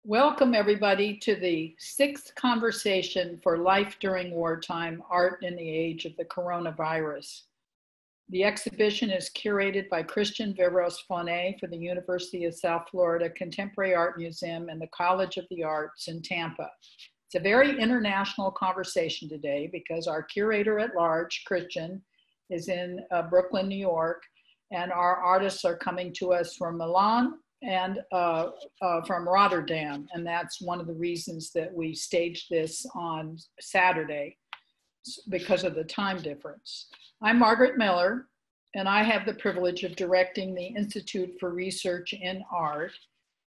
Welcome everybody to the 6th conversation for Life During Wartime, Art in the Age of the Coronavirus. The exhibition is curated by Christian Viveros-Faune for the University of South Florida Contemporary Art Museum and the College of the Arts in Tampa. It's a very international conversation today because our curator-at-large, Christian, is in Brooklyn, New York, and our artists are coming to us from Milan and from Rotterdam. And that's one of the reasons that we staged this on Saturday, because of the time difference. I'm Margaret Miller, and I have the privilege of directing the Institute for Research in Art,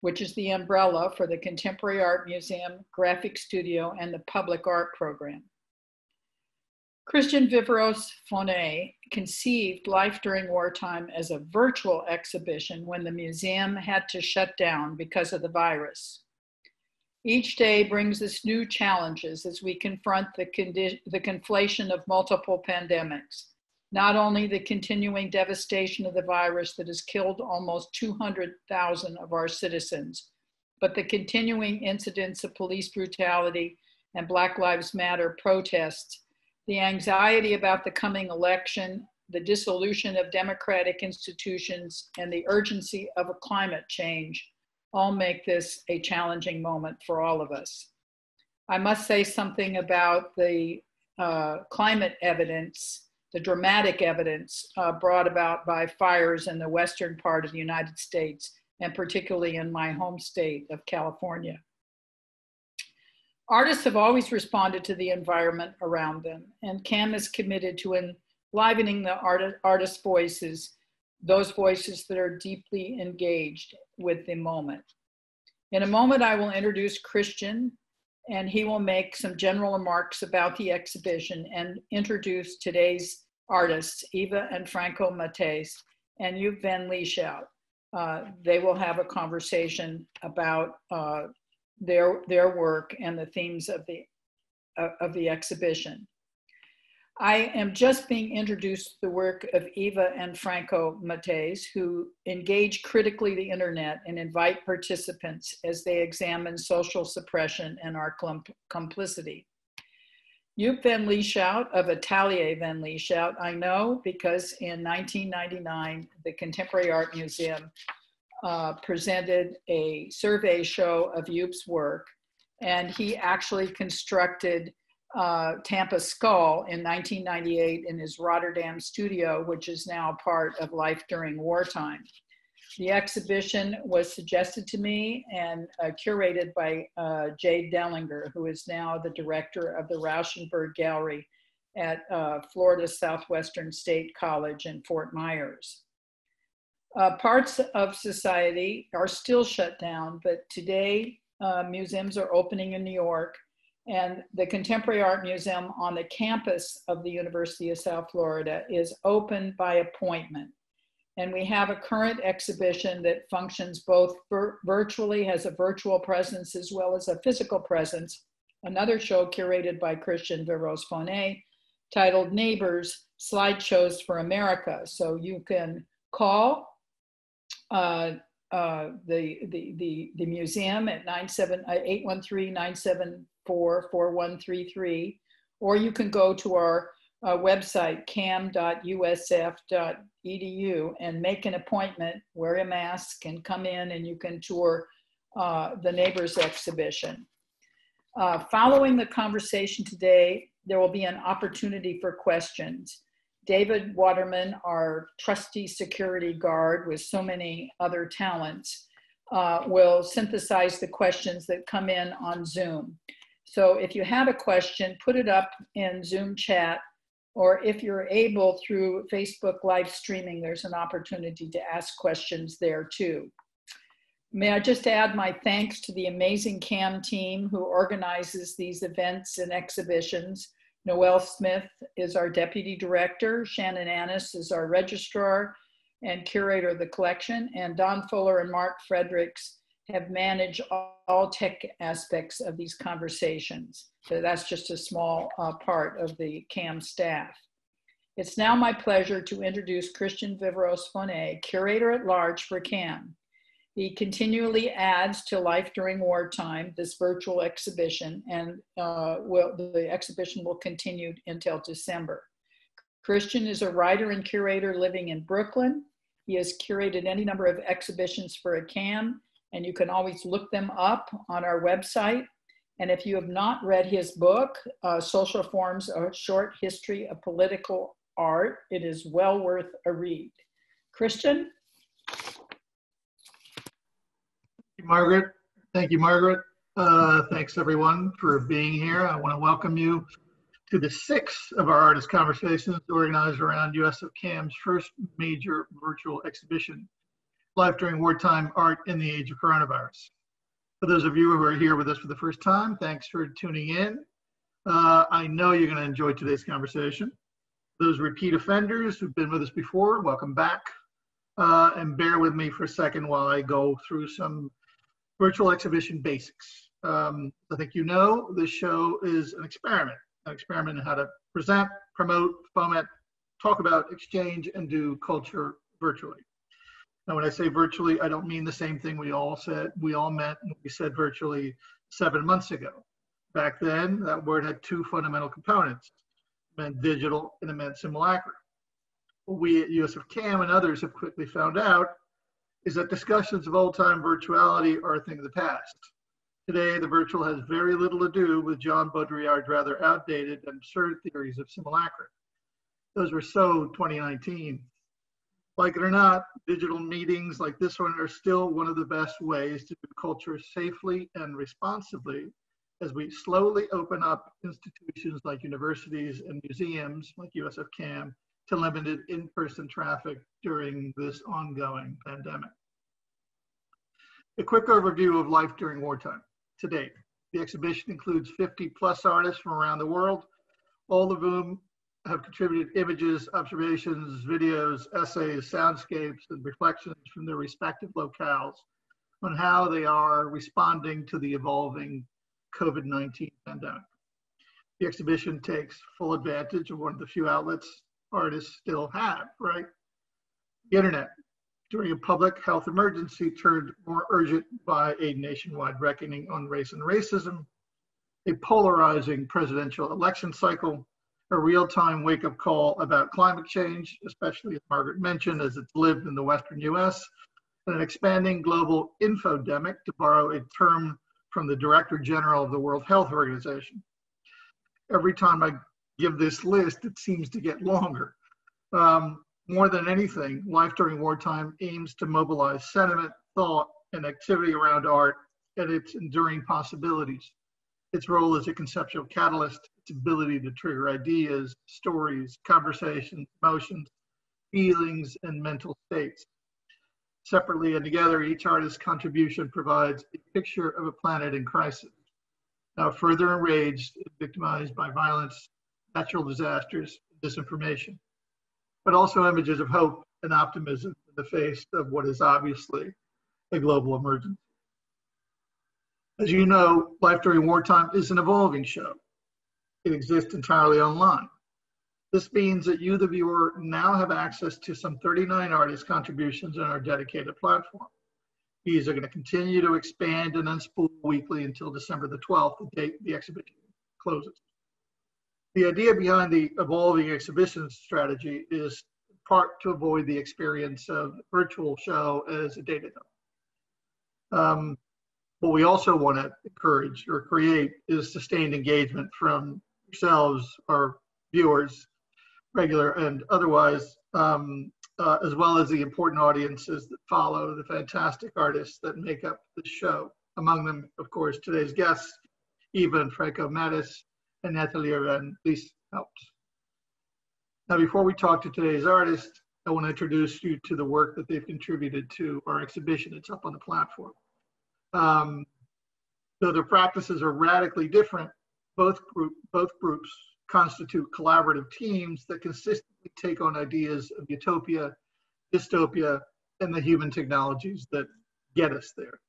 which is the umbrella for the Contemporary Art Museum, Graphic Studio, and the Public Art Program. Christian Viveros-Faune conceived Life During Wartime as a virtual exhibition when the museum had to shut down because of the virus. Each day brings us new challenges as we confront the conflation of multiple pandemics, not only the continuing devastation of the virus that has killed almost 200,000 of our citizens, but the continuing incidents of police brutality and Black Lives Matter protests, the anxiety about the coming election, the dissolution of democratic institutions, and the urgency of a climate change all make this a challenging moment for all of us. I must say something about the climate evidence, the dramatic evidence brought about by fires in the western part of the United States, and particularly in my home state of California. Artists have always responded to the environment around them, and CAM is committed to enlivening the artists' voices, those voices that are deeply engaged with the moment. In a moment, I will introduce Christian, and he will make some general remarks about the exhibition and introduce today's artists, Eva and Franco Mates and Atelier Van Lieshout. They will have a conversation about their work and the themes of the exhibition. I am just being introduced to the work of Eva and Franco Mates, who engage critically the internet and invite participants as they examine social suppression and our complicity. Atelier Van Lieshout of Atelier Van Lieshout, I know because in 1999, the Contemporary Art Museum presented a survey show of Joop's work, and he actually constructed Tampa Skull in 1998 in his Rotterdam studio, which is now part of Life During Wartime. The exhibition was suggested to me and curated by Jade Dellinger, who is now the director of the Rauschenberg Gallery at Florida Southwestern State College in Fort Myers. Parts of society are still shut down, but today museums are opening in New York, and the Contemporary Art Museum on the campus of the University of South Florida is open by appointment. And we have a current exhibition that functions both virtually, has a virtual presence as well as a physical presence. Another show curated by Christian Viveros-Faune titled Neighbors, Slideshows for America. So you can call the museum at 813-974-4133, or you can go to our website, cam.usf.edu, and make an appointment, wear a mask, and come in and you can tour the Neighbors exhibition. Following the conversation today, there will be an opportunity for questions. David Waterman, our trusty security guard with so many other talents, will synthesize the questions that come in on Zoom. So if you have a question, put it up in Zoom chat, or if you're able through Facebook live streaming, there's an opportunity to ask questions there too. May I just add my thanks to the amazing CAM team who organizes these events and exhibitions. Noelle Smith is our deputy director, Shannon Annis is our registrar and curator of the collection, and Don Fuller and Mark Fredericks have managed all tech aspects of these conversations. So that's just a small part of the CAM staff. It's now my pleasure to introduce Christian Viveros-Faune, curator-at-large for CAM. He continually adds to Life During Wartime, this virtual exhibition, and the exhibition will continue until December. Christian is a writer and curator living in Brooklyn. He has curated any number of exhibitions for ACAM, and you can always look them up on our website. And if you have not read his book, Social Forms, A Short History of Political Art, it is well worth a read. Christian? Margaret. Thank you, Margaret. Thanks everyone for being here. I want to welcome you to the 6th of our artist conversations organized around USFCAM's first major virtual exhibition, Life During Wartime, Art in the Age of Coronavirus. For those of you who are here with us for the first time, thanks for tuning in. I know you're going to enjoy today's conversation. Those repeat offenders who've been with us before, welcome back. And bear with me for a second while I go through some virtual exhibition basics. I think you know this show is an experiment in how to present, promote, foment, talk about, exchange, and do culture virtually. Now, when I say virtually, I don't mean the same thing we all meant when we said virtually 7 months ago. Back then, that word had 2 fundamental components. It meant digital and it meant simulacra. What we at USFCAM and others have quickly found out is that discussions of old-time virtuality are a thing of the past. Today, the virtual has very little to do with John Baudrillard's rather outdated and absurd theories of simulacra. Those were so 2019. Like it or not, digital meetings like this one are still one of the best ways to do culture safely and responsibly as we slowly open up institutions like universities and museums like USFCAM to limited in-person traffic during this ongoing pandemic. A quick overview of Life During Wartime. To date, the exhibition includes 50+ artists from around the world, all of whom have contributed images, observations, videos, essays, soundscapes, and reflections from their respective locales on how they are responding to the evolving COVID-19 pandemic. The exhibition takes full advantage of one of the few outlets artists still have, right? The internet, during a public health emergency turned more urgent by a nationwide reckoning on race and racism, a polarizing presidential election cycle, a real-time wake-up call about climate change, especially as Margaret mentioned, as it's lived in the Western US, and an expanding global infodemic, to borrow a term from the Director General of the World Health Organization. Every time I give this list, it seems to get longer. More than anything, Life During Wartime aims to mobilize sentiment, thought, and activity around art and its enduring possibilities. Its role as a conceptual catalyst, its ability to trigger ideas, stories, conversations, emotions, feelings, and mental states. Separately and together, each artist's contribution provides a picture of a planet in crisis, now further enraged and victimized by violence, natural disasters, and disinformation, but also images of hope and optimism in the face of what is obviously a global emergency. As you know, Life During Wartime is an evolving show. It exists entirely online. This means that you, the viewer, now have access to some 39 artist contributions on our dedicated platform. These are going to continue to expand and unspool weekly until December the 12th, the date the exhibition closes. The idea behind the evolving exhibition strategy is in part to avoid the experience of the virtual show as a data dump. What we also want to encourage or create is sustained engagement from yourselves, our viewers, regular and otherwise, as well as the important audiences that follow the fantastic artists that make up the show. Among them, of course, today's guests, Eva and Franco and Atelier Van Lieshout. Now, before we talk to today's artists, I want to introduce you to the work that they've contributed to our exhibition. It's up on the platform. Though their practices are radically different, both groups constitute collaborative teams that consistently take on ideas of utopia, dystopia, and the human technologies that get us there.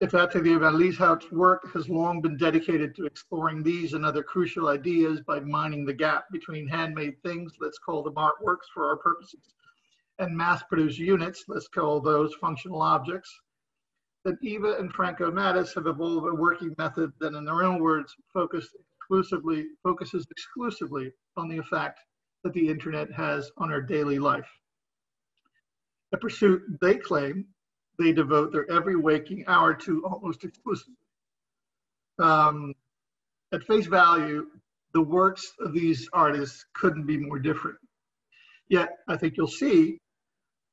Atelier Van Lieshout's work has long been dedicated to exploring these and other crucial ideas by mining the gap between handmade things, let's call them artworks for our purposes, and mass-produced units, let's call those functional objects, that Eva and Franco Mattis have evolved a working method that, in their own words, focuses exclusively on the effect that the internet has on our daily life. A pursuit they claim they devote their every waking hour to almost exclusively. At face value, the works of these artists couldn't be more different. Yet, I think you'll see,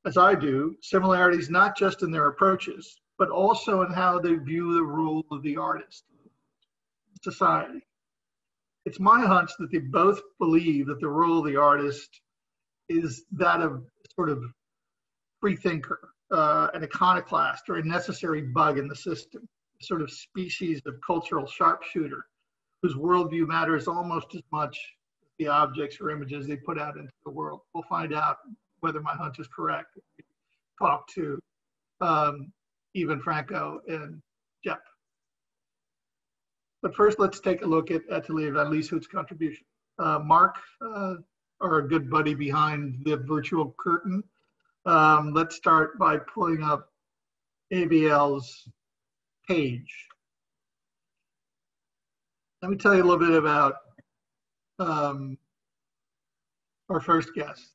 as I do, similarities not just in their approaches, but also in how they view the role of the artist in society. It's my hunch that they both believe that the role of the artist is that of sort of free thinker, an iconoclast, or a necessary bug in the system, a sort of species of cultural sharpshooter whose worldview matters almost as much as the objects or images they put out into the world. We'll find out whether my hunch is correct when we talk to Even Franco and Jep. But first, let's take a look at Atelier Van Lieshout's contribution. Mark, our good buddy behind the virtual curtain, let's start by pulling up AVL's page. Let me tell you a little bit about our first guest.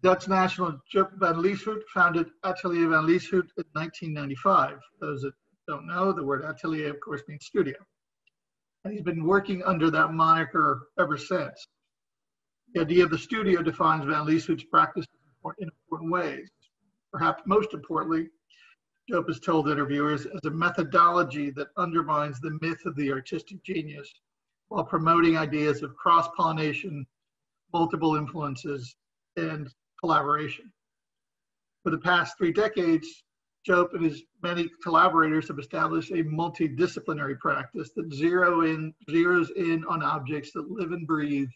Dutch national Joop Van Lieshout founded Atelier Van Lieshout in 1995. Those that don't know, the word atelier, of course, means studio. And he's been working under that moniker ever since. The idea of the studio defines Van Lieshout's practice in important ways. Perhaps most importantly, Joop has told interviewers, as a methodology that undermines the myth of the artistic genius while promoting ideas of cross-pollination, multiple influences, and collaboration. For the past 3 decades, Joop and his many collaborators have established a multidisciplinary practice that zeroes in on objects that live and breathe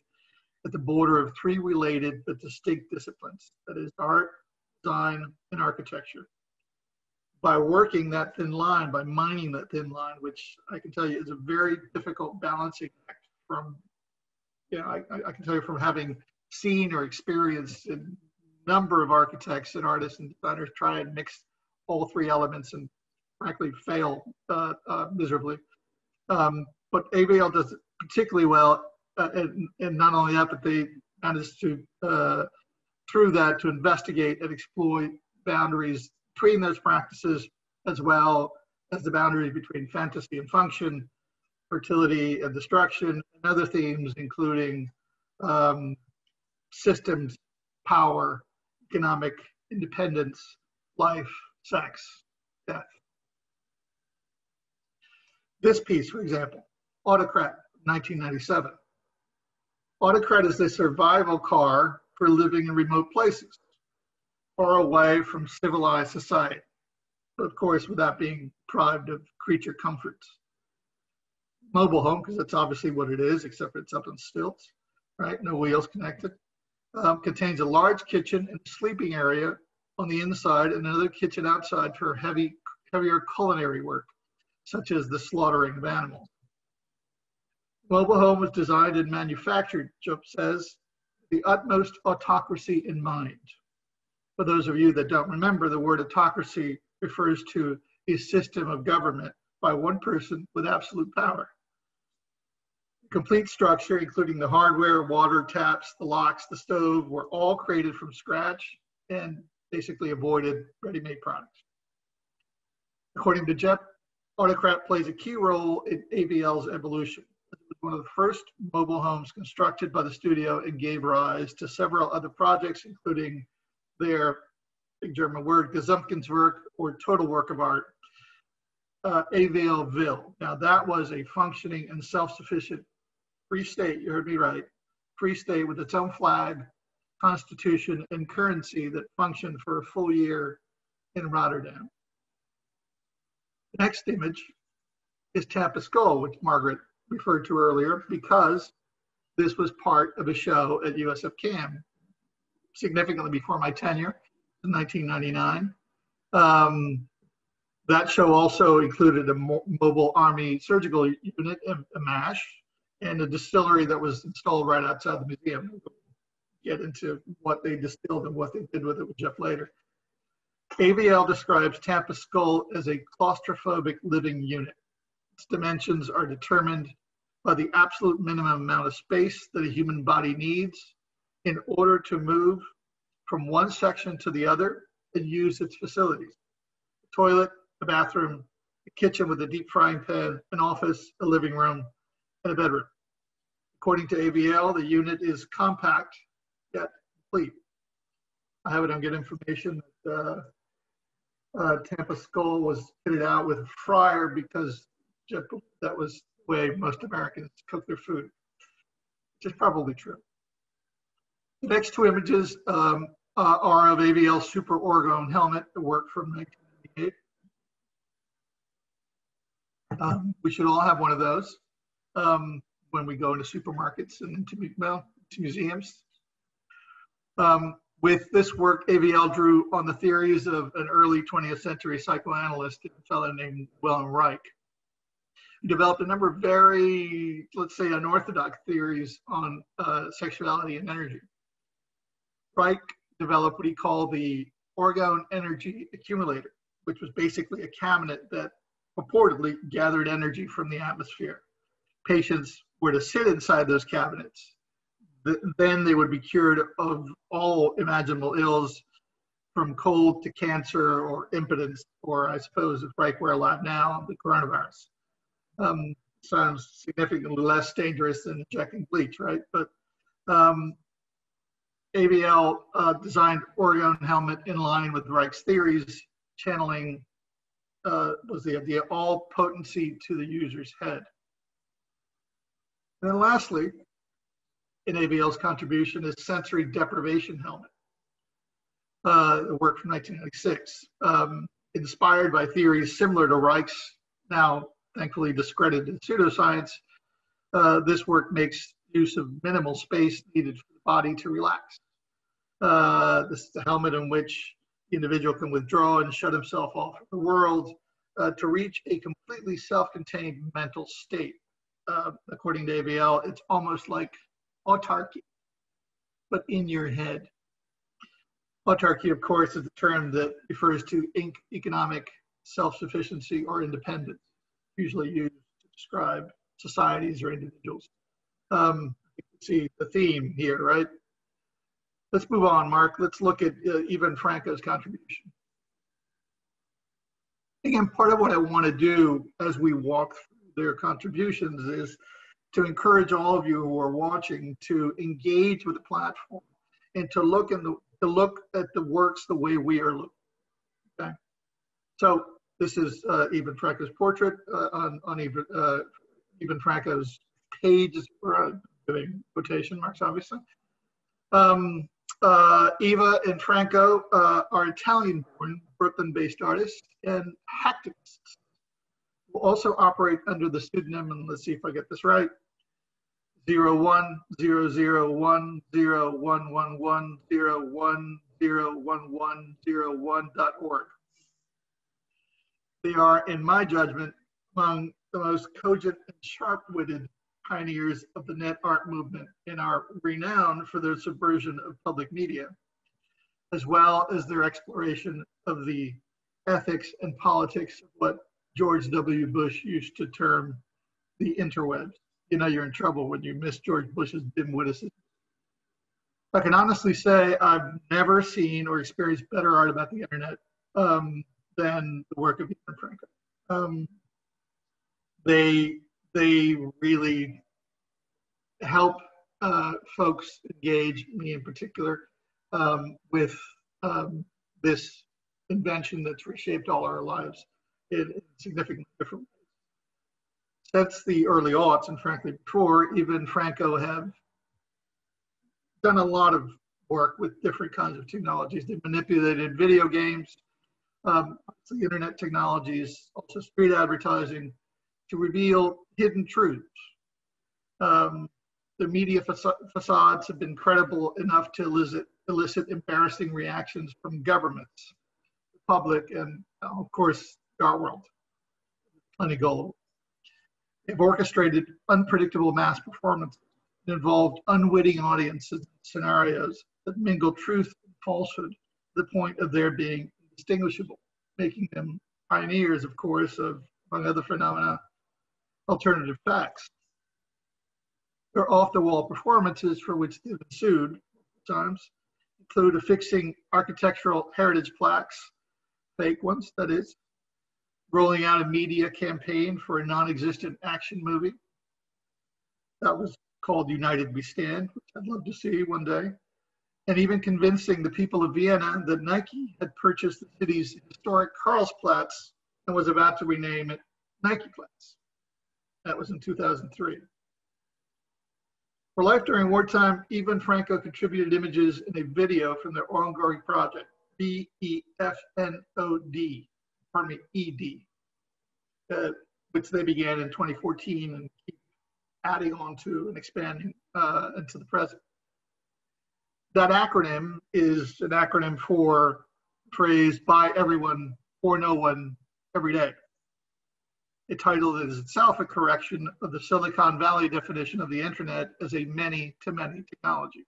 at the border of 3 related but distinct disciplines, that is art, design, and architecture. By working that thin line, by mining that thin line, which I can tell you is a very difficult balancing act from, I can tell you from having seen or experienced a number of architects and artists and designers try and mix all 3 elements and frankly fail miserably. But AVL does it particularly well, and not only that, but they managed to, through that, to investigate and exploit boundaries between those practices, as well as the boundaries between fantasy and function, fertility and destruction, and other themes, including systems, power, economic independence, life, sex, death. This piece, for example, Autocrat, 1997. Autocrat is the survival car for living in remote places, far away from civilized society, but of course without being deprived of creature comforts. Mobile home, because that's obviously what it is, except for it's up on stilts, right? No wheels connected. Contains a large kitchen and sleeping area on the inside and another kitchen outside for heavier culinary work, such as the slaughtering of animals. Mobile home was designed and manufactured, Joop says, with the utmost autocracy in mind. For those of you that don't remember, the word autocracy refers to a system of government by one person with absolute power. The complete structure, including the hardware, water taps, the locks, the stove, were all created from scratch and basically avoided ready-made products. According to Jep, Autocrat plays a key role in AVL's evolution. It was one of the first mobile homes constructed by the studio and gave rise to several other projects, including their, big German word, Gesamtkunstwerk, or total work of art, AVL. Now that was a functioning and self-sufficient free state, you heard me right, free state with its own flag, constitution, and currency that functioned for a full year in Rotterdam. The next image is Tap a Skull, which Margaret referred to earlier, because this was part of a show at USFCAM significantly before my tenure in 1999. That show also included a mobile army surgical unit, a MASH, and a distillery that was installed right outside the museum. get into what they distilled and what they did with it with Jeff later. AVL describes Tampa skull as a claustrophobic living unit. Its dimensions are determined by the absolute minimum amount of space that a human body needs in order to move from one section to the other and use its facilities. A toilet, a bathroom, a kitchen with a deep frying pan, an office, a living room, and a bedroom. According to AVL, the unit is compact yet complete. I have it on good information that Tampa skull was kitted out with a fryer because that was the way most Americans cook their food, which is probably true. The next two images are of AVL's Super Orgone helmet, the work from 1998. We should all have one of those when we go into supermarkets and into museums. With this work, AVL drew on the theories of an early 20th century psychoanalyst, a fellow named Wilhelm Reich. He developed a number of very, let's say, unorthodox theories on sexuality and energy. Reich developed what he called the orgone energy accumulator, which was basically a cabinet that purportedly gathered energy from the atmosphere. Patients were to sit inside those cabinets. Then they would be cured of all imaginable ills, from cold to cancer or impotence, or I suppose if Reich were alive now, the coronavirus. Sounds significantly less dangerous than injecting bleach, right? But AVL designed orgone helmet in line with Reich's theories, channeling was the idea, all potency to the user's head. And then lastly, in AVL's contribution is sensory deprivation helmet, the work from 1996, inspired by theories similar to Reich's, now thankfully discredited pseudoscience. This work makes use of minimal space needed for the body to relax. This is the helmet in which the individual can withdraw and shut himself off from the world to reach a completely self-contained mental state. According to AVL, it's almost like autarky, but in your head. Autarky, of course, is a term that refers to economic self-sufficiency or independence, usually used to describe societies or individuals. You can see the theme here, right? Let's move on, Mark. Let's look at even Franco's contribution. Again, part of what I want to do as we walk through their contributions is to encourage all of you who are watching to engage with the platform and to look at the works the way we are looking. Okay, so this is Even Franco's portrait on Even Franco's page. We're doing quotation marks, obviously. Eva and Franco are Italian-born, Brooklyn-based artists and hacktivists who also operate under the pseudonym, and let's see if I get this right, 01001011010101.org. They are, in my judgment, among the most cogent and sharp-witted pioneers of the net art movement and are renowned for their subversion of public media, as well as their exploration of the ethics and politics of what George W. Bush used to term the interwebs. You know you're in trouble when you miss George Bush's dim witticism. I can honestly say I've never seen or experienced better art about the internet than the work of Even Franco. They really help folks engage, me in particular, with this invention that's reshaped all our lives in significantly different ways. Since the early aughts, and frankly before, Even Franco have done a lot of work with different kinds of technologies. They've manipulated video games, internet technologies, also street advertising, to reveal hidden truths. The media facades have been credible enough to elicit embarrassing reactions from governments, the public, and of course, our world. Plenty gullible. They've orchestrated unpredictable mass performances It involved unwitting audiences and scenarios that mingled truth and falsehood to the point of their being indistinguishable, making them pioneers, of course, of, among other phenomena, alternative facts. Their off-the-wall performances, for which they've been sued times, include affixing architectural heritage plaques, fake ones, that is, rolling out a media campaign for a non-existent action movie. That was called United We Stand, which I'd love to see one day. And even convincing the people of Vienna that Nike had purchased the city's historic Karlsplatz and was about to rename it Nikeplatz. That was in 2003. For Life During Wartime, even Franco contributed images in a video from their ongoing project, BEFNOD, ED, which they began in 2014 and keep adding on to and expanding into the present. That acronym is an acronym for the phrase by everyone, for no one, every day. A title that is itself a correction of the Silicon Valley definition of the internet as a many-to-many technology.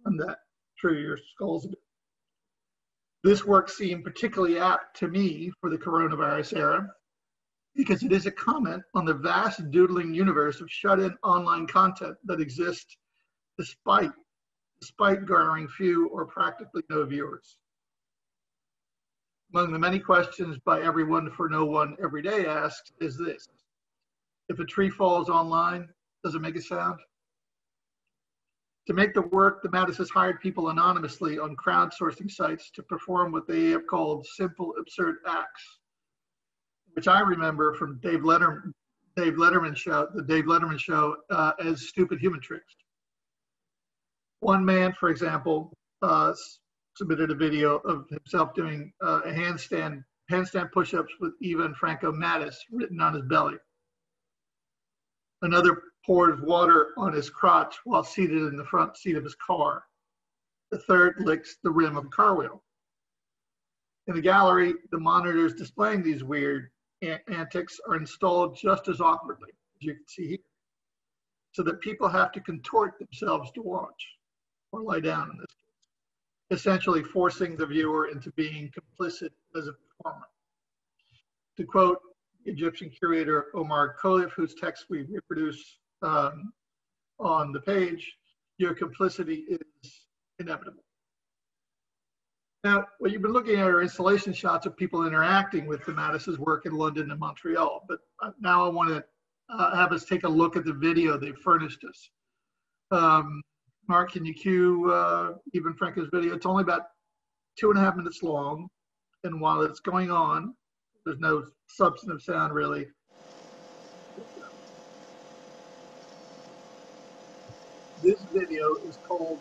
And that true your skulls a bit. This work seemed particularly apt to me for the coronavirus era because it is a comment on the vast doodling universe of shut-in online content that exists despite garnering few or practically no viewers. Among the many questions by everyone for no one every day asks is this: if a tree falls online, does it make a sound? To make the work, the Mattises hired people anonymously on crowdsourcing sites to perform what they have called simple, absurd acts, which I remember from the Dave Letterman show as stupid human tricks. One man, for example, submitted a video of himself doing a handstand push-ups with Eva and Franco Mattis written on his belly. Another pours water on his crotch while seated in the front seat of his car. The third licks the rim of a car wheel. In the gallery, the monitors displaying these weird antics are installed just as awkwardly, as you can see here, so that people have to contort themselves to watch, or lie down in this case, essentially forcing the viewer into being complicit as a performer. To quote Egyptian curator Omar Khalif, whose text we reproduce on the page, your complicity is inevitable. Now, what you've been looking at are installation shots of people interacting with the Mattis's work in London and Montreal, but now I want to have us take a look at the video they furnished us. Mark, can you cue even Franco's video? It's only about 2.5 minutes long, and while it's going on, there's no substantive sound really. This video is called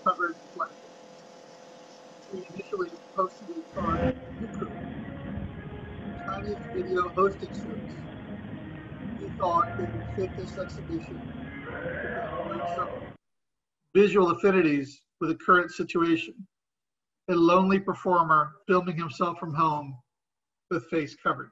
Covered Blanket. We initially posted it on YouTube, Chinese video hosting service. We thought it would fit this exhibition with some visual affinities with the current situation. A lonely performer filming himself from home with face covered.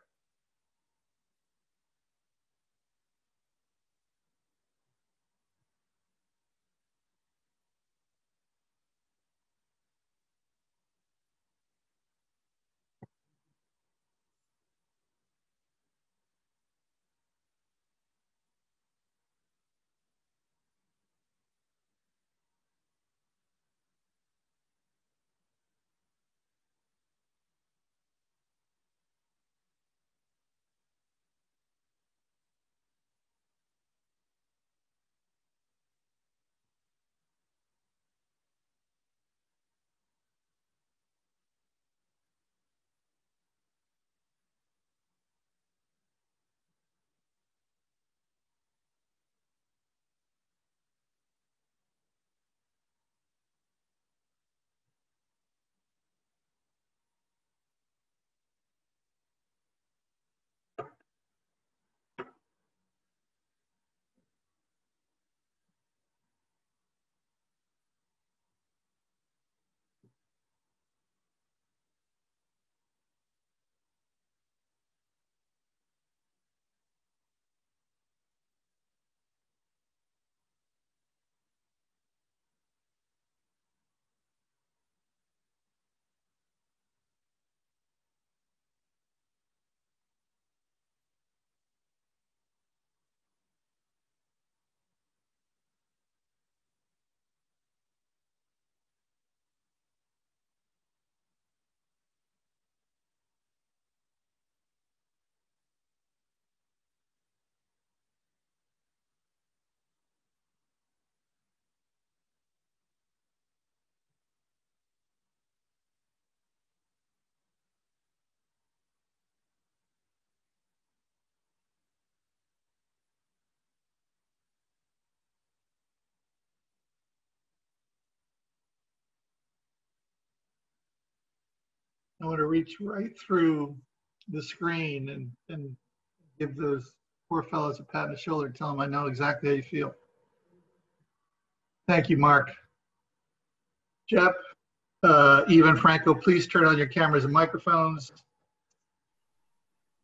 I want to reach right through the screen and give those poor fellows a pat on the shoulder and tell them I know exactly how you feel. Thank you, Mark. Jeff, Eva and Franco, please turn on your cameras and microphones.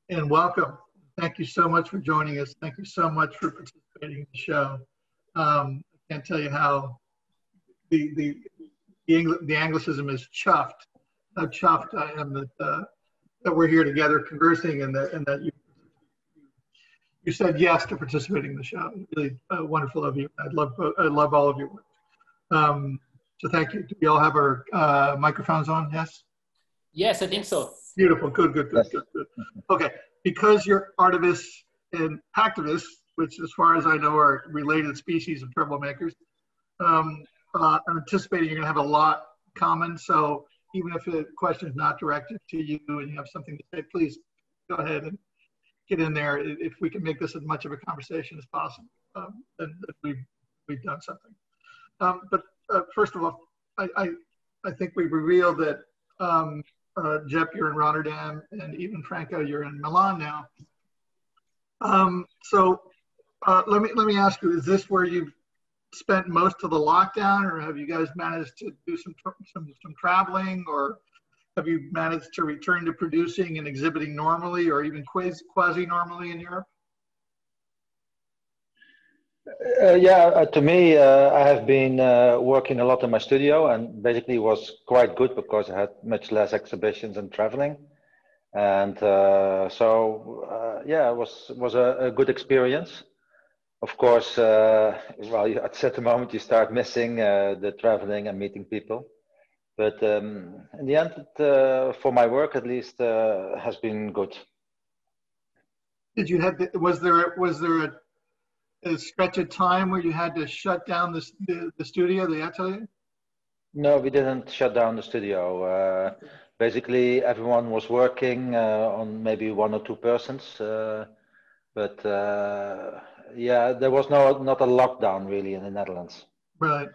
And welcome. Thank you so much for joining us. Thank you so much for participating in the show. I can't tell you how the Anglicism is chuffed. How chuffed I am that we're here together conversing and that you said yes to participating in the show. Really wonderful of you. I love all of your work. So thank you. Do we all have our microphones on? Yes? Yes, I think so. Beautiful. Good. Okay. Because you're artivists and activists, which as far as I know are related species of troublemakers, I'm anticipating you're going to have a lot common. So even if the question is not directed to you and you have something to say, please go ahead and get in there. If we can make this as much of a conversation as possible, then we've done something. But first of all, I think we revealed that Jeff, you're in Rotterdam, and even Franco, you're in Milan now. So let me ask you: is this where you've spent most of the lockdown, or have you guys managed to do some traveling, or have you managed to return to producing and exhibiting normally, or even quasi-normally in Europe? To me, I have been working a lot in my studio, and basically was quite good because I had much less exhibitions and traveling, and it was a good experience. Of course, at certain moment you start missing the traveling and meeting people, but in the end, for my work at least, has been good. Did you have? Was there a stretch of time where you had to shut down the studio, the atelier? No, we didn't shut down the studio. Basically, everyone was working on maybe 1 or 2 persons, but there was not a lockdown really in the Netherlands. Right.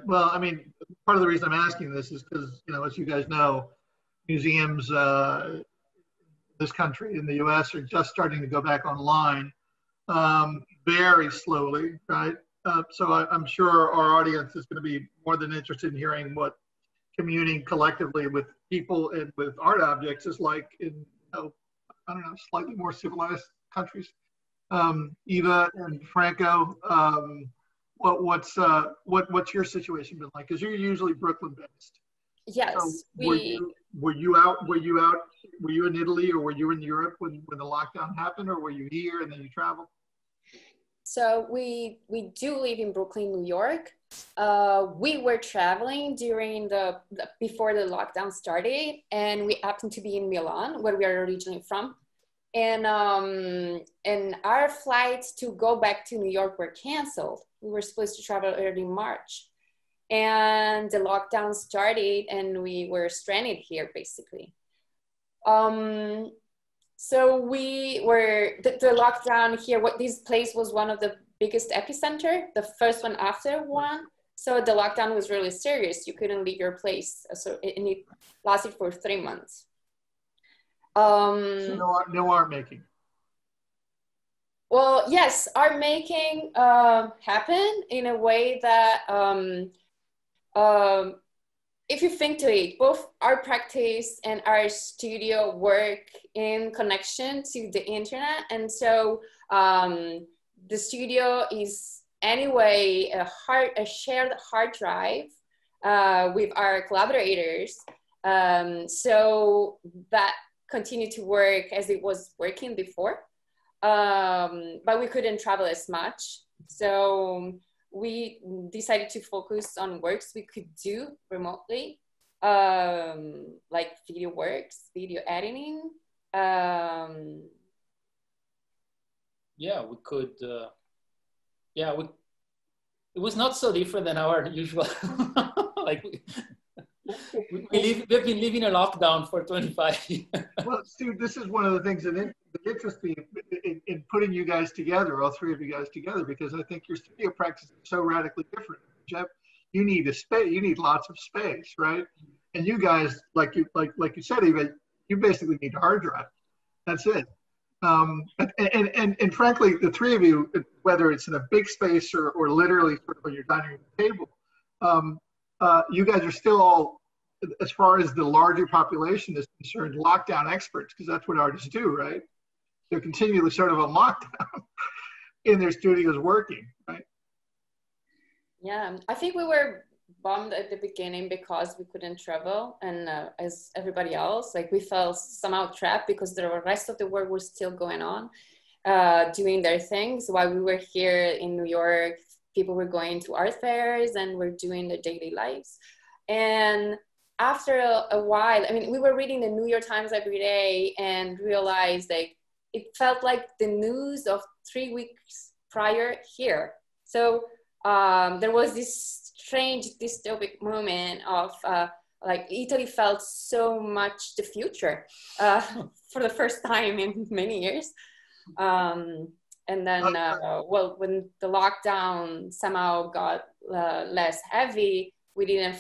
Well, I mean, part of the reason I'm asking this is because, as you guys know, museums this country in the U.S. are just starting to go back online. Very slowly, right? So I'm sure our audience is going to be more than interested in hearing what communing collectively with people and with art objects is like in, slightly more civilized countries. Eva and Franco, what's your situation been like? Because you're usually Brooklyn based. Yes. So were you in Italy, or were you in Europe when the lockdown happened, or were you here and then you traveled? So we do live in Brooklyn, New York. We were traveling during before the lockdown started, and we happened to be in Milan, where we are originally from. And our flights to go back to New York were canceled. We were supposed to travel early March, and the lockdown started, and we were stranded here basically. So we were, the lockdown here, this place was one of the biggest epicenter, the first one after one. So the lockdown was really serious. You couldn't leave your place. And it lasted for 3 months. So no art making. Well, yes, art making happened in a way that if you think to it, both our practice and our studio work in connection to the internet. And so the studio is anyway a shared hard drive with our collaborators. So that continued to work as it was working before, but we couldn't travel as much. So we decided to focus on works we could do remotely, like video works, video editing. We could, it was not so different than our usual, we've been living a lockdown for 25 years. Well, Steve, this is one of the things that interests me in putting you guys together, all 3 of you guys together, because I think your studio practice is so radically different. Jeff, you need a space, you need lots of space, right? And you guys, like you said, Eva, you basically need a hard drive. That's it. And frankly, the three of you, whether it's in a big space or literally sort of on your dining room table, you guys are still all, as far as the larger population is concerned, lockdown experts, because that's what artists do, right? They're continually sort of on lockdown in their studios working, right? Yeah, I think we were bummed at the beginning because we couldn't travel, and as everybody else, like we felt somehow trapped because the rest of the world was still going on, doing their things while we were here in New York. People were going to art fairs and were doing their daily lives. And after a while, I mean, we were reading the New York Times every day and realized like it felt like the news of 3 weeks prior here. So there was this strange dystopic moment of like Italy felt so much the future for the first time in many years. And then, well, when the lockdown somehow got less heavy, we didn't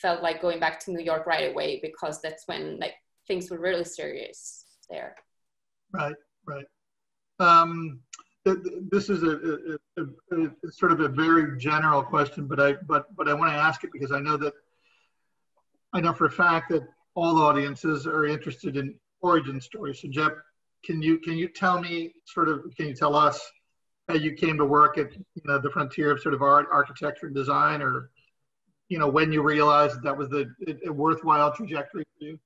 felt like going back to New York right away, because that's when like things were really serious there. Right, right. This is a sort of a very general question, but I want to ask it because I know for a fact that all audiences are interested in origin stories. So Jeff, can you tell me can you tell us how you came to work at the frontier of sort of art, architecture, and design, or when you realized that was a worthwhile trajectory for you?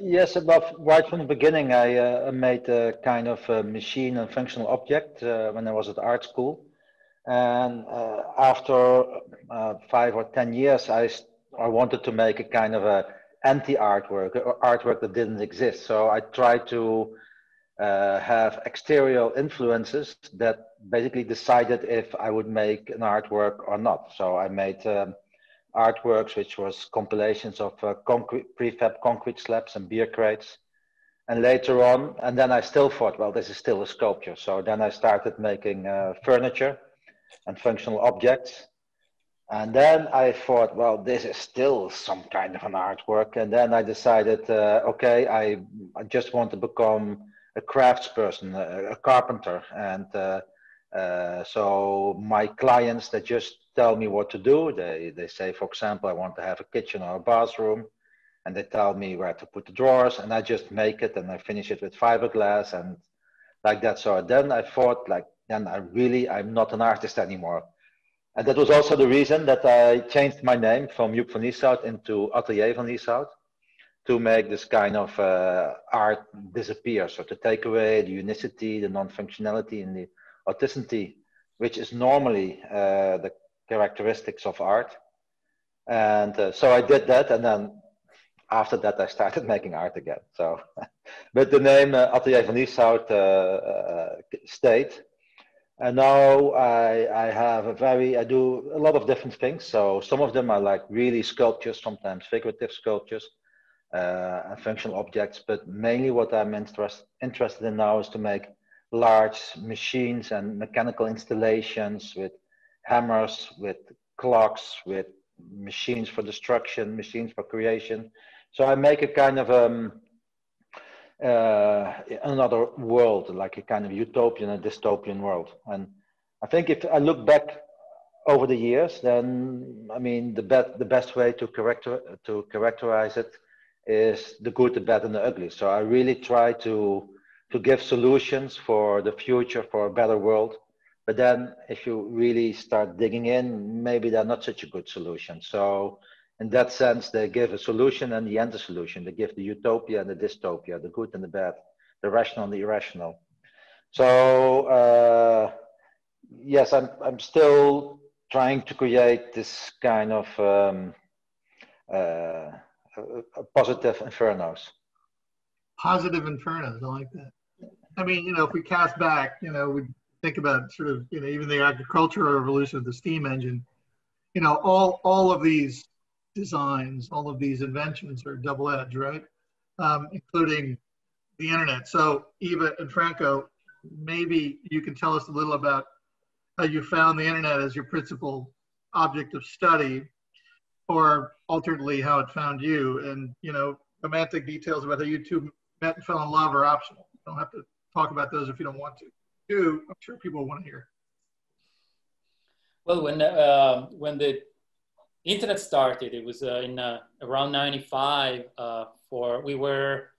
Yes, right from the beginning, I made a kind of a machine and functional object when I was at art school. And after 5 or 10 years, I wanted to make a kind of a anti-artwork, or artwork that didn't exist. So I tried to have exterior influences that basically decided if I would make an artwork or not. So I made artworks, which was compilations of prefab concrete slabs and beer crates. And later on, and then I still thought, well, this is still a sculpture. So then I started making furniture and functional objects. And then I thought, well, this is still some kind of an artwork. And then I decided, okay, I just want to become a craftsperson, a carpenter. And so my clients, they just tell me what to do. They say, for example, I want to have a kitchen or a bathroom, and they tell me where to put the drawers, and I just make it and I finish it with fiberglass and like that. So then I thought, like, then I'm not an artist anymore. And that was also the reason that I changed my name from Joep van Lieshout into Atelier Van Lieshout, to make this kind of art disappear. So to take away the unicity, the non-functionality, and the authenticity, which is normally the characteristics of art. And so I did that, and then after that I started making art again. So, but the name Atelier Van Lieshout stayed. And now I do a lot of different things. So some of them are like really sculptures, sometimes figurative sculptures, and functional objects. But mainly what I'm interested in now is to make large machines and mechanical installations with hammers, with clocks, with machines for destruction, machines for creation. So I make a kind of another world, like a kind of utopian and dystopian world. And I think if I look back over the years, then I mean the best way to characterize it is the good, the bad, and the ugly. So I really try to give solutions for the future, for a better world. But then if you really start digging in, maybe they're not such a good solution. So in that sense, they give a solution and the anti-solution. They give the utopia and the dystopia, the good and the bad, the rational and the irrational. So yes, I'm still trying to create this kind of positive infernos. Positive infernos, I like that. I mean, if we cast back, we think about sort of, even the agricultural revolution of the steam engine, all of these designs, all of these inventions are double-edged, right? Including the internet. So Eva and Franco, maybe you can tell us a little about how you found the internet as your principal object of study, or alternately how it found you. And, you know, romantic details about how you two met and fell in love are optional. You don't have to talk about those if you don't want to. I'm sure people want to hear. Well, when the internet started, it was in around 95. We were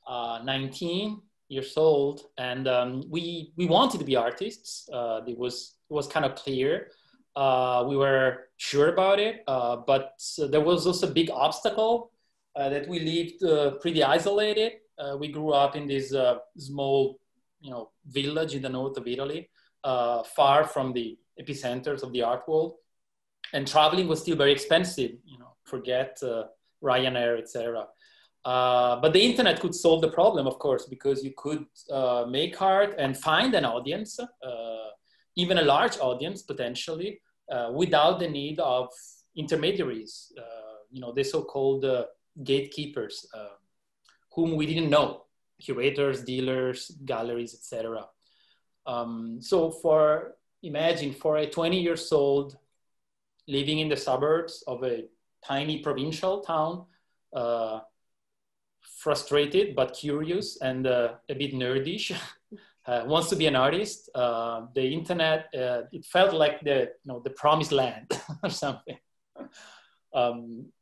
19 years old, and we wanted to be artists. It was kind of clear. We were sure about it, but there was also a big obstacle that we lived pretty isolated. We grew up in this small, village in the north of Italy, far from the epicenters of the art world, and traveling was still very expensive. Forget Ryanair, etc. But the internet could solve the problem, of course, because you could make art and find an audience, even a large audience potentially, without the need of intermediaries, the so-called gatekeepers, whom we didn't know, curators, dealers, galleries, etc. So imagine for a 20 years old living in the suburbs of a tiny provincial town, frustrated but curious and a bit nerdish, wants to be an artist. The internet, it felt like the promised land or something.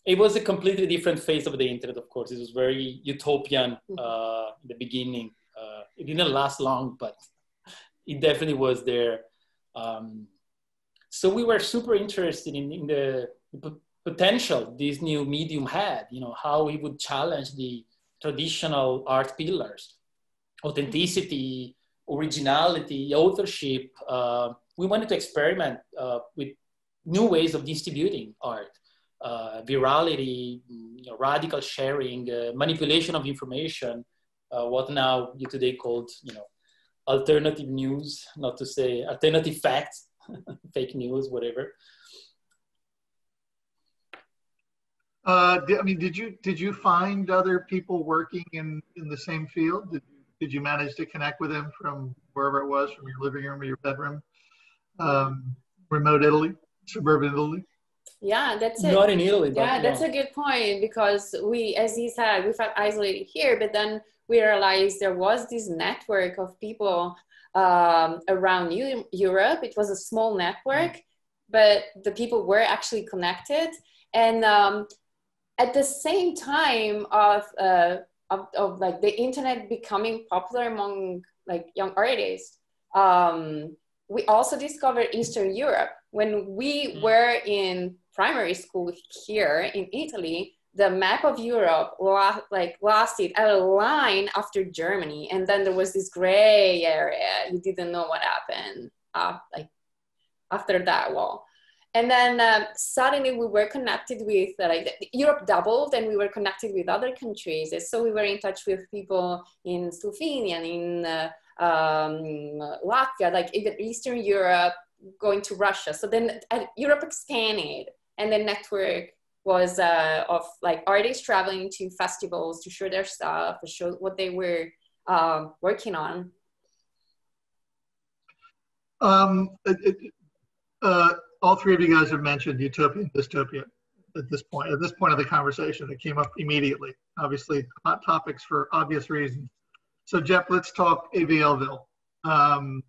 It was a completely different phase of the internet, of course. It was very utopian in the beginning. It didn't last long, but it definitely was there. So we were super interested in the potential this new medium had, how it would challenge the traditional art pillars, authenticity, originality, authorship. We wanted to experiment with new ways of distributing art, virality, radical sharing, manipulation of information, what now you today called, alternative news, not to say alternative facts, fake news, whatever. Did you find other people working in the same field? Did you manage to connect with them from wherever it was, from your living room or your bedroom? Remote Italy, suburban Italy? Yeah, that's it. Not in Italy, but yeah, that's a good point, because we, as he said, we felt isolated here, but then we realized there was this network of people around Europe. It was a small network, but the people were actually connected. And at the same time of like the internet becoming popular among like young artists, we also discovered Eastern Europe. When we were in primary school here in Italy, the map of Europe lasted a line after Germany, and then there was this gray area. You didn't know what happened after that wall. And then suddenly we were connected with, Europe doubled, and we were connected with other countries. And so we were in touch with people in Slovenia, in Latvia, like even Eastern Europe, going to Russia. So then Europe expanded, and the network was of like artists traveling to festivals to show their stuff, to show what they were working on. All three of you guys have mentioned utopia and dystopia at this point of the conversation. It came up immediately. Obviously, hot topics for obvious reasons. So, Jeff, let's talk AVLville. I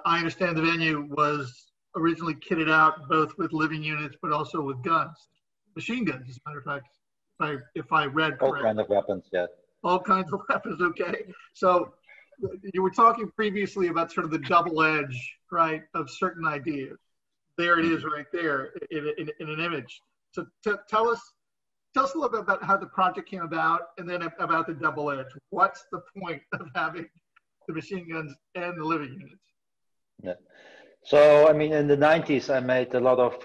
understand the venue was originally kitted out both with living units, but also with guns, machine guns, as a matter of fact, if I read correctly. All kinds of weapons, yeah. All kinds of weapons, okay. So you were talking previously about sort of the double edge, right, of certain ideas. There it is right there in an image. So tell us a little bit about how the project came about, and then about the double edge. What's the point of having the machine guns and the living units? Yeah. So, I mean, in the 90s, I made a lot of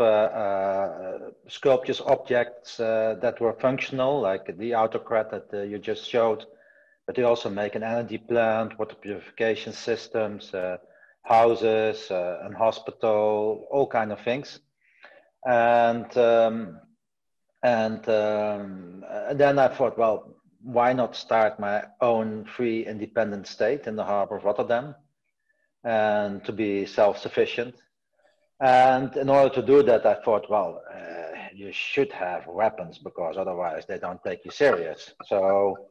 sculptures, objects that were functional, like the autocrat that you just showed, but they also make an energy plant, water purification systems, houses, a hospital, all kind of things. And then I thought, well, why not start my own free independent state in the harbor of Rotterdam, and to be self-sufficient. And in order to do that, I thought, well, you should have weapons because otherwise they don't take you serious. So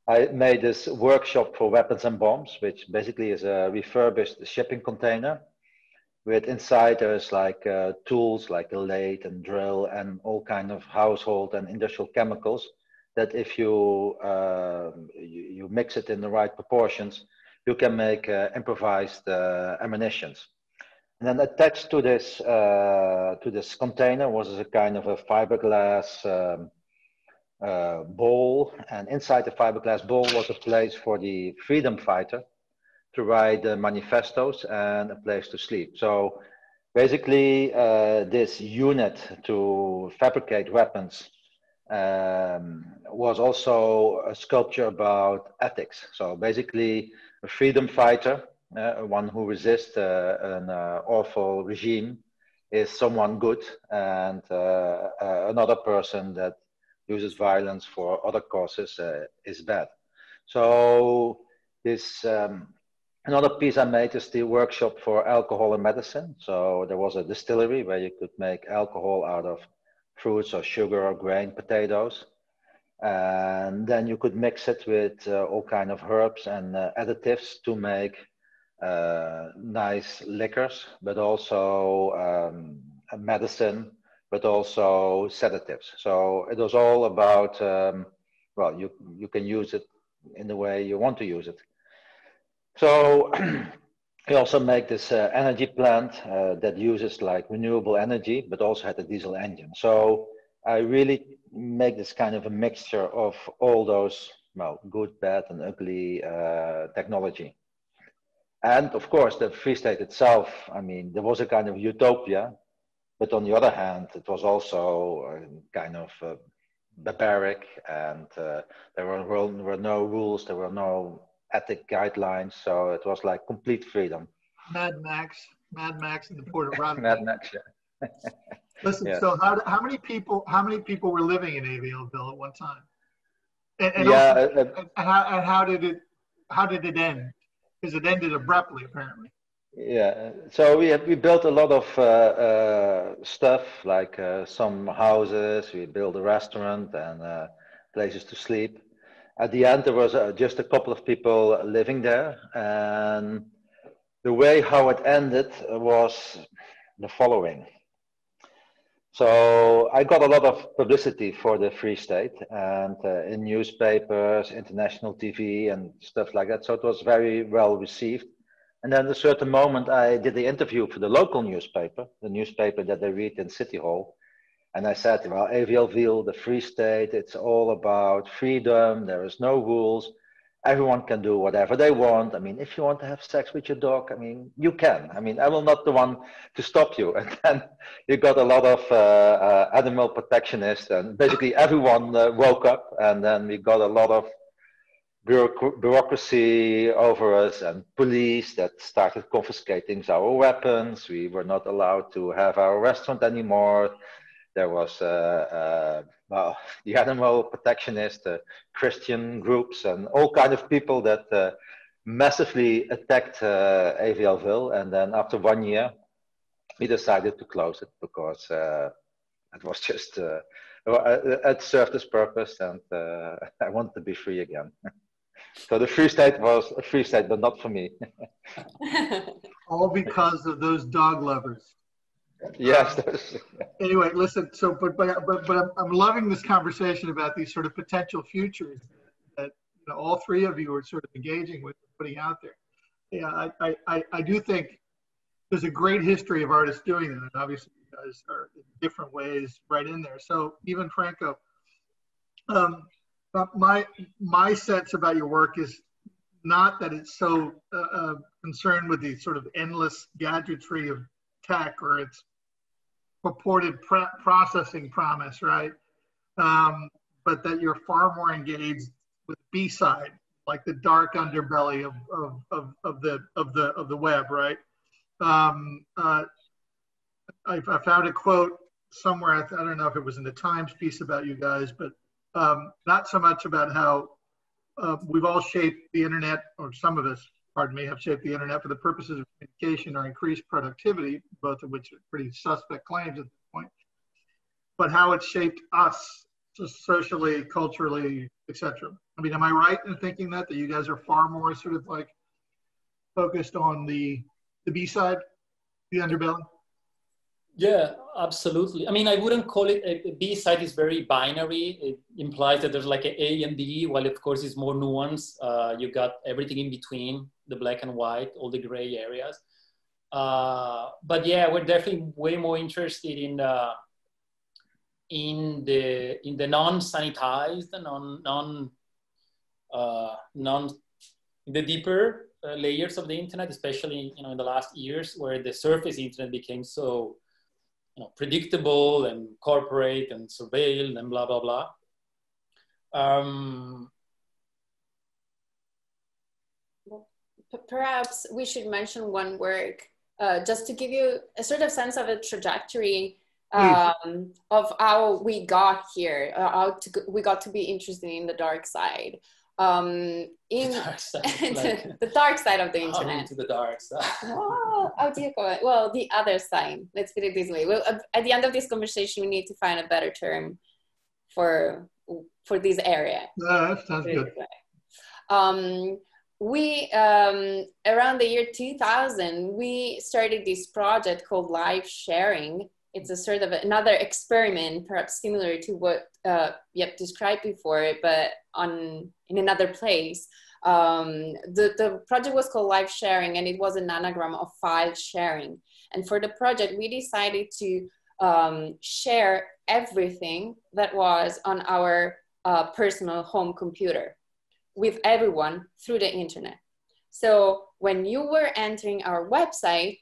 I made this workshop for weapons and bombs, which basically is a refurbished shipping container with inside there's like tools like a lathe and drill and all kind of household and industrial chemicals that if you you mix it in the right proportions, you can make improvised ammunitions. And then attached to this container was a kind of a fiberglass bowl, and inside the fiberglass bowl was a place for the freedom fighter to write manifestos and a place to sleep. So basically, this unit to fabricate weapons was also a sculpture about ethics. So basically, a freedom fighter, one who resists an awful regime, is someone good, and another person that uses violence for other causes is bad. So this another piece I made is the workshop for alcohol and medicine. So there was a distillery where you could make alcohol out of fruits or sugar or grain, potatoes. And then you could mix it with all kind of herbs and additives to make nice liquors, but also medicine, but also sedatives. So it was all about, well, you can use it in the way you want to use it. So we also make this energy plant that uses like renewable energy, but also had a diesel engine. So I really make this kind of a mixture of all those, well, good, bad, and ugly technology. And of course, the Free State itself, I mean, there was a kind of utopia, but on the other hand, it was also kind of barbaric, and there were no rules, there were no ethic guidelines, so it was like complete freedom. Mad Max in the Port of Rotterdam. Mad Max, yeah. Listen, yeah. So how many people were living in AVLville at one time? And yeah, also, how did it end? Because it ended abruptly, apparently. Yeah, so we built a lot of stuff, like some houses. We built a restaurant and places to sleep. At the end, there was just a couple of people living there, and the way how it ended was the following. So I got a lot of publicity for the Free State, and in newspapers, international TV, and stuff like that. So it was very well received. And then at a certain moment, I did the interview for the local newspaper, the newspaper that they read in City Hall. And I said, well, AVLville, the Free State, it's all about freedom. There is no rules. Everyone can do whatever they want. I mean, if you want to have sex with your dog, I mean, you can. I mean, I will not the one to stop you. And then you got a lot of animal protectionists, and basically everyone woke up, and then we got a lot of bureaucracy over us and police that started confiscating our weapons. We were not allowed to have our restaurant anymore. There was well, the animal protectionist, Christian groups, and all kind of people that massively attacked AVLville. And then after 1 year, we decided to close it because it was just it served its purpose, and I wanted to be free again. So the Free State was a Free State, but not for me. All because of those dog lovers. Yes. Anyway, listen. So, but I'm loving this conversation about these sort of potential futures that all three of you are sort of engaging with, putting out there. Yeah, I do think there's a great history of artists doing that, and obviously you guys are in different ways right in there. So even Franco, my sense about your work is not that it's so concerned with the sort of endless gadgetry of tech or its purported processing promise, right? But that you're far more engaged with B-side, like the dark underbelly of the web, right? I found a quote somewhere. I don't know if it was in the Times piece about you guys, but not so much about how we've all shaped the internet, or some of us pardon me, have shaped the internet for the purposes of communication or increased productivity, both of which are pretty suspect claims at this point, but how it's shaped us socially, culturally, etc. I mean, am I right in thinking that you guys are far more sort of like focused on the B side, the underbelly? Yeah, absolutely. I mean, I wouldn't call it a B side is very binary. It implies that there's like an A and B, while of course it's more nuanced. You got everything in between, the black and white, all the gray areas. But yeah, we're definitely way more interested in the non-sanitized, the deeper layers of the internet, especially in the last years, where the surface internet became so predictable and corporate and surveilled and blah blah blah. Perhaps we should mention one work just to give you a sort of sense of a trajectory of how we got here, we got to be interested in the dark side. The dark side, the dark side of the internet. To the dark side. Oh, how do you call it? Well, the other side. Let's put it this way. Well, at the end of this conversation, we need to find a better term for this area. That sounds good. We around the year 2000, we started this project called Live Sharing. It's a sort of another experiment, perhaps similar to what Yep described before, but in another place. The project was called Live Sharing, and it was an anagram of file sharing. And for the project, we decided to share everything that was on our personal home computer with everyone through the internet. So when you were entering our website,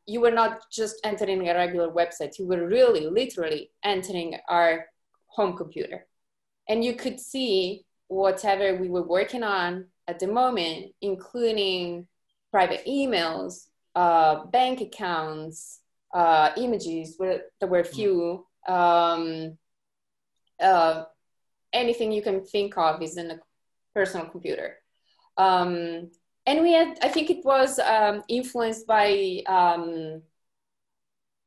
you were not just entering a regular website, you were really literally entering our home computer. And you could see whatever we were working on at the moment, including private emails, bank accounts, images, there were few, anything you can think of is in a personal computer. And we had, I think it was influenced by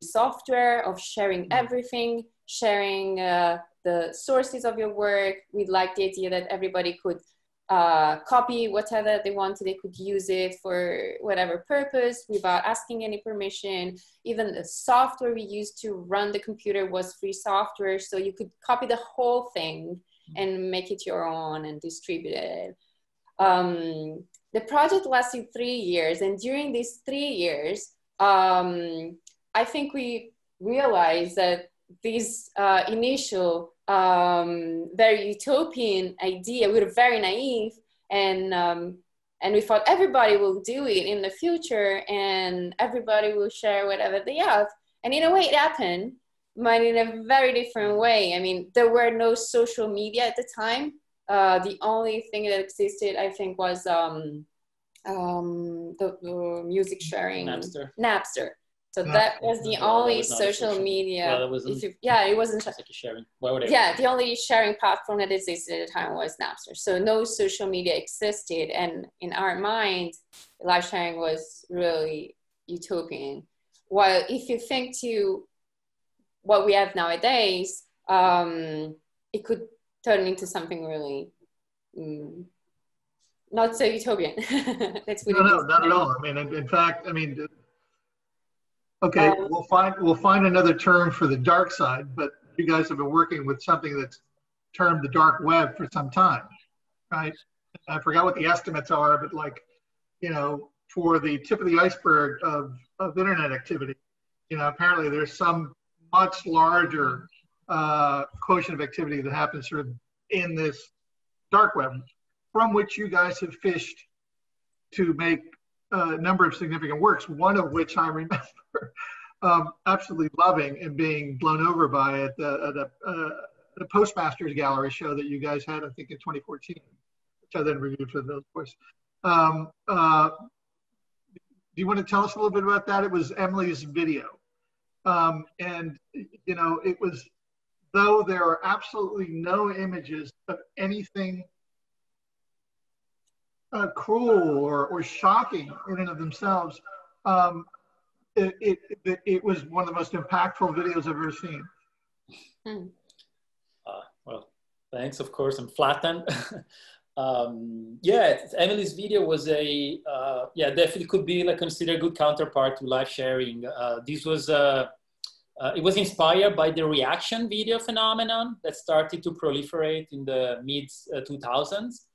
software of sharing everything, sharing the sources of your work. We liked the idea that everybody could copy whatever they wanted. They could use it for whatever purpose without asking any permission. Even the software we used to run the computer was free software. So you could copy the whole thing and make it your own and distribute it. The project lasted 3 years, and during these 3 years, I think we realized that this initial very utopian idea, we were very naive, and we thought everybody will do it in the future, and everybody will share whatever they have. And in a way, it happened, but in a very different way. I mean, there were no social media at the time. The only thing that existed, I think, was the music sharing. Napster. So that was the only social media. Well, it wasn't. It wasn't. Like a sharing. Why would Yeah, the only sharing platform that existed at the time was Napster. So no social media existed, and in our mind, live sharing was really utopian. While if you think to what we have nowadays, it could turn into something really not so utopian. No, not at all. I mean, in fact, I mean, okay, we'll find another term for the dark side, but you guys have been working with something that's termed the dark web for some time, right? I forgot what the estimates are, but like, for the tip of the iceberg of internet activity, apparently there's some much larger quotient of activity that happens sort of in this dark web, from which you guys have fished to make a number of significant works, one of which I remember absolutely loving and being blown over by at the Postmasters Gallery show that you guys had, I think, in 2014, which I then reviewed for those course. Do you want to tell us a little bit about that? It was Emily's video. And, it was, though there are absolutely no images of anything cruel or shocking in and of themselves, it was one of the most impactful videos I've ever seen. Well, thanks, of course. I'm flattened. Yeah, Emily's video was yeah, definitely could be like considered a good counterpart to live sharing. This was, it was inspired by the reaction video phenomenon that started to proliferate in the mid 2000s.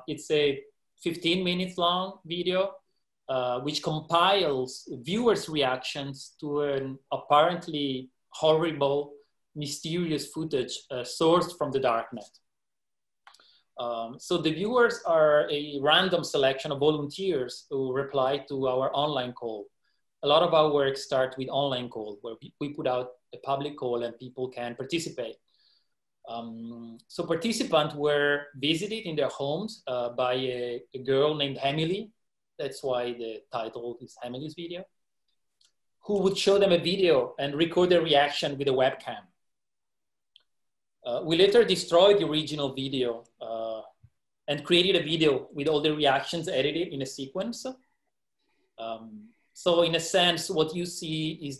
It's a 15 minutes long video, which compiles viewers' reactions to an apparently horrible, mysterious footage sourced from the darknet. So the viewers are a random selection of volunteers who reply to our online call. A lot of our work starts with online call, where we put out a public call and people can participate. So participants were visited in their homes by a girl named Emily. That's why the title is Emily's video, who would show them a video and record their reaction with a webcam. We later destroyed the original video and created a video with all the reactions edited in a sequence. So in a sense, what you see is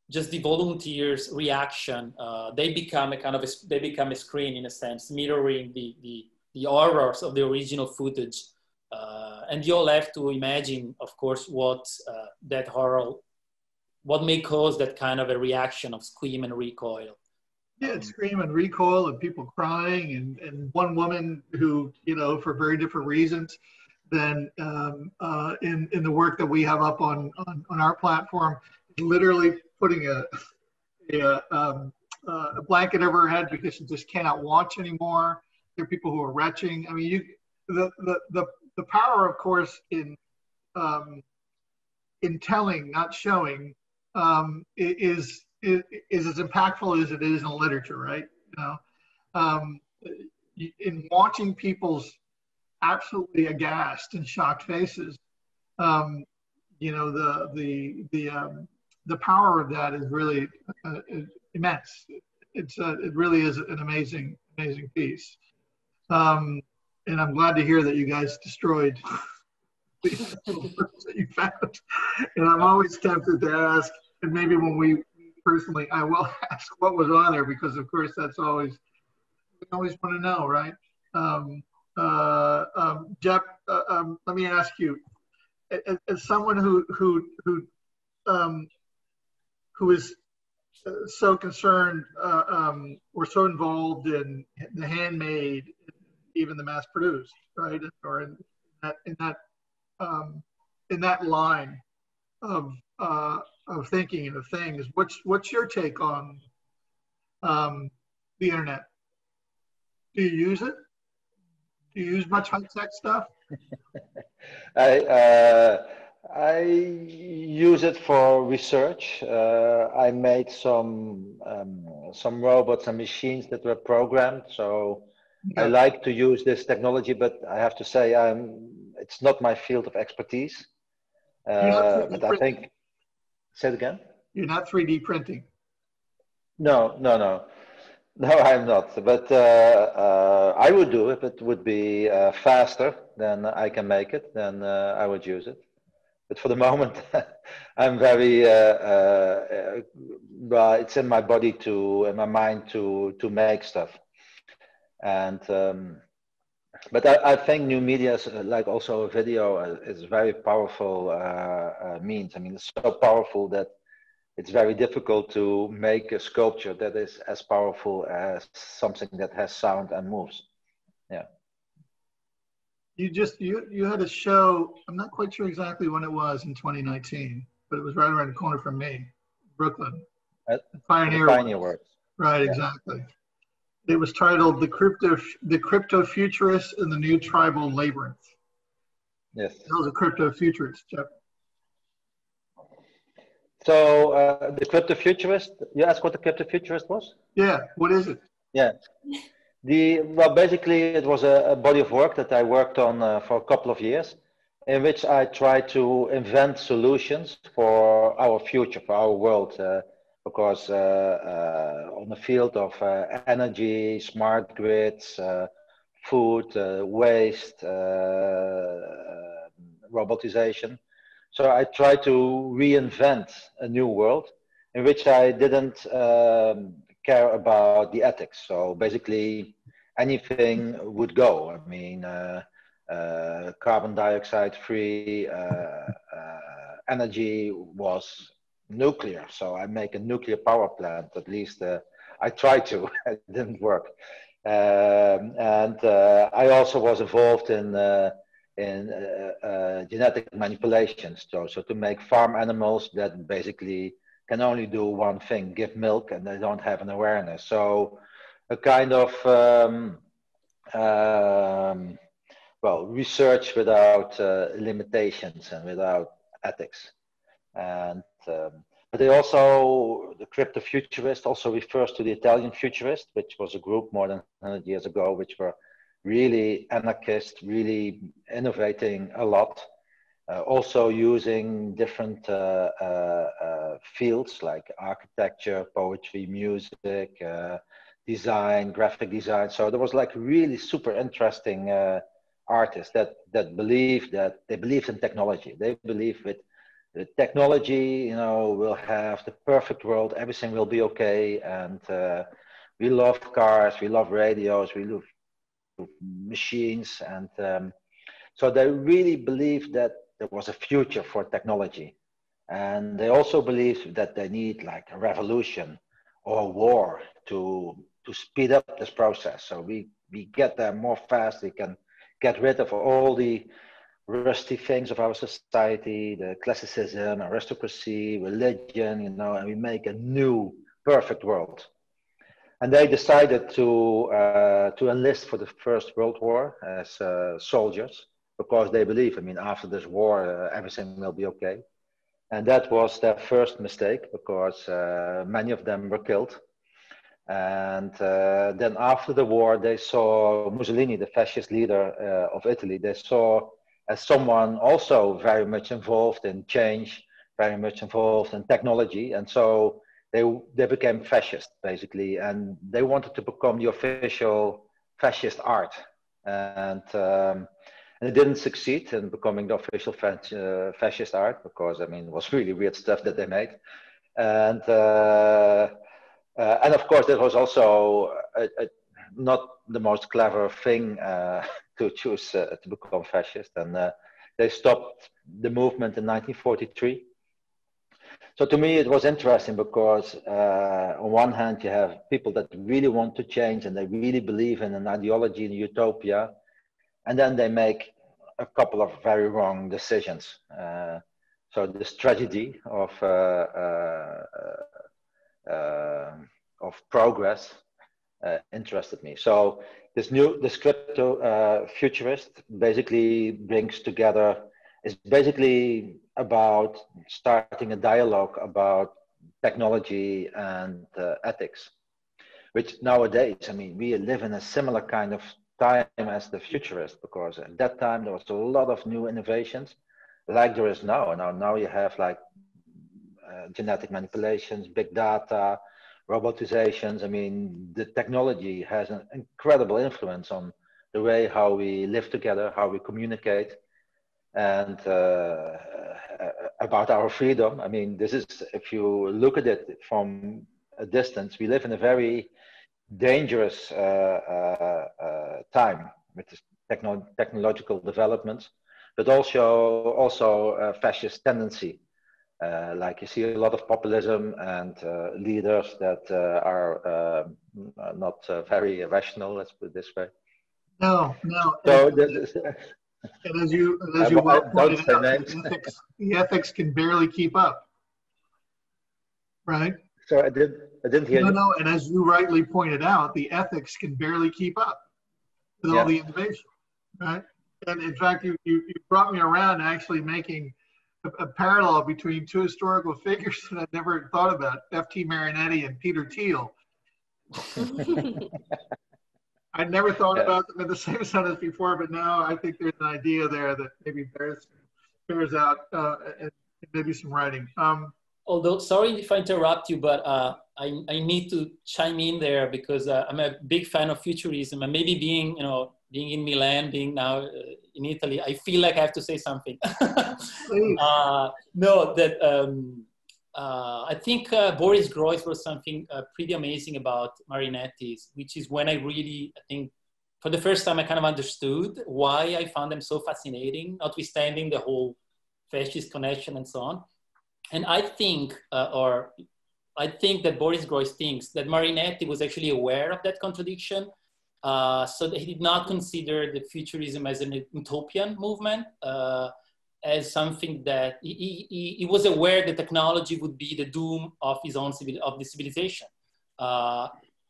just the volunteers' reaction. They become a kind of they become a screen in a sense, mirroring the horrors of the original footage. And you'll have to imagine, of course, what that horror, what may cause that kind of a reaction of scream and recoil. Yeah, scream and recoil and people crying and one woman who, you know, for very different reasons than in the work that we have up on our platform, literally putting a blanket over her head because she just cannot watch anymore. There are people who are retching. I mean, the power, of course, in telling, not showing, is as impactful as it is in literature, right? You know, in watching people's absolutely aghast and shocked faces, you know, the power of that is really immense. It really is an amazing piece. And I'm glad to hear that you guys destroyed the works that you found. And I'm always tempted to ask, and maybe when we personally, I will ask what was on there, because of course that's always, we always want to know, right? Jeff, let me ask you, as someone who is so concerned or so involved in the handmade, even the mass-produced, right? Or in that line of thinking and of things. What's your take on the internet? Do you use it? Do you use much high-tech stuff? I use it for research. I made some robots and machines that were programmed. So yeah. I like to use this technology, but I have to say it's not my field of expertise. But I think, say it again? You're not 3D printing? No, I'm not. But I would do it. It would be faster than I can make it. Then I would use it. But for the moment, I'm very. It's in my body in my mind to make stuff, and. But I think new media, like also a video, is very powerful means. I mean, it's so powerful that it's very difficult to make a sculpture that is as powerful as something that has sound and moves. Yeah. You had a show, I'm not quite sure exactly when it was in 2019, but it was right around the corner from me, Brooklyn. Pioneer Works. Right, yeah. Exactly. It was titled The Crypto-Futurist and the New Tribal Labyrinth. Yes. That was a crypto-futurist, Jeff. So the Crypto-Futurist, you asked what the Crypto-Futurist was? Yeah, what is it? Yeah. Well, basically it was a body of work that I worked on for a couple of years, in which I tried to invent solutions for our future, for our world. Because on the field of energy, smart grids, food, waste, robotization. So I tried to reinvent a new world in which I didn't care about the ethics. So basically, anything would go. I mean, carbon dioxide free energy was nuclear. So I make a nuclear power plant. At least I tried to. It didn't work. I also was involved in genetic manipulations. So to make farm animals that basically can only do one thing: give milk, and they don't have an awareness. So a kind of well, research without limitations and without ethics. And but they also, the Crypto-Futurist also refers to the Italian Futurist, which was a group more than 100 years ago, which were really anarchist, really innovating a lot. Also using different fields like architecture, poetry, music, design, graphic design. So there was like really super interesting artists that believed in technology. They believe with the technology, you know, we'll have the perfect world, everything will be okay. And we love cars, we love radios, we love machines. And so they really believed that there was a future for technology. And they also believed that they need like a revolution or a war to speed up this process. So we get there more fast, we can get rid of all the rusty things of our society, the classicism, aristocracy, religion, you know, and we make a new perfect world. And they decided to enlist for the First World War as soldiers, because they believe, I mean, after this war, everything will be okay. And that was their first mistake, because many of them were killed. And then after the war, they saw Mussolini, the fascist leader of Italy, they saw as someone also very much involved in change, very much involved in technology. And so they became fascist, basically, and they wanted to become the official fascist art. And it didn't succeed in becoming the official fascist art, because, I mean, it was really weird stuff that they made. And of course, that was also not the most clever thing to choose to become fascist. And they stopped the movement in 1943. So to me, it was interesting because on one hand, you have people that really want to change and they really believe in an ideology, in utopia. And then they make a couple of very wrong decisions. So this tragedy of progress interested me. So this Crypto-Futurist basically brings together, is basically about starting a dialogue about technology and ethics, which nowadays, I mean, we live in a similar kind of time as the Futurist, because at that time there was a lot of new innovations like there is now. Now you have like genetic manipulations, big data, robotizations. I mean, the technology has an incredible influence on the way how we live together, how we communicate, and about our freedom. I mean, this is, if you look at it from a distance, we live in a very dangerous time with this technological developments, but also fascist tendency. Like you see a lot of populism and leaders that are not very rational, let's put it this way. No. So and as you well pointed out, the ethics can barely keep up, right? So I didn't hear you. No, and as you rightly pointed out, the ethics can barely keep up with all the innovation, right? And in fact, you brought me around actually making a parallel between two historical figures that I'd never thought about, F.T. Marinetti and Peter Thiel. I'd never thought about them in the same sentence before, but now I think there's an idea there that maybe bears out and maybe some writing. Although, sorry if I interrupt you, but I need to chime in there because I'm a big fan of futurism, and maybe being, being in Milan, being now in Italy, I feel like I have to say something. No, that I think Boris Groys was something pretty amazing about Marinettis, which is when I really, I think, for the first time, I kind of understood why I found them so fascinating, notwithstanding the whole fascist connection and so on. And I think, I think that Boris Groys thinks that Marinetti was actually aware of that contradiction, so that he did not consider the futurism as an utopian movement, as something that he was aware that technology would be the doom of his own the civilization,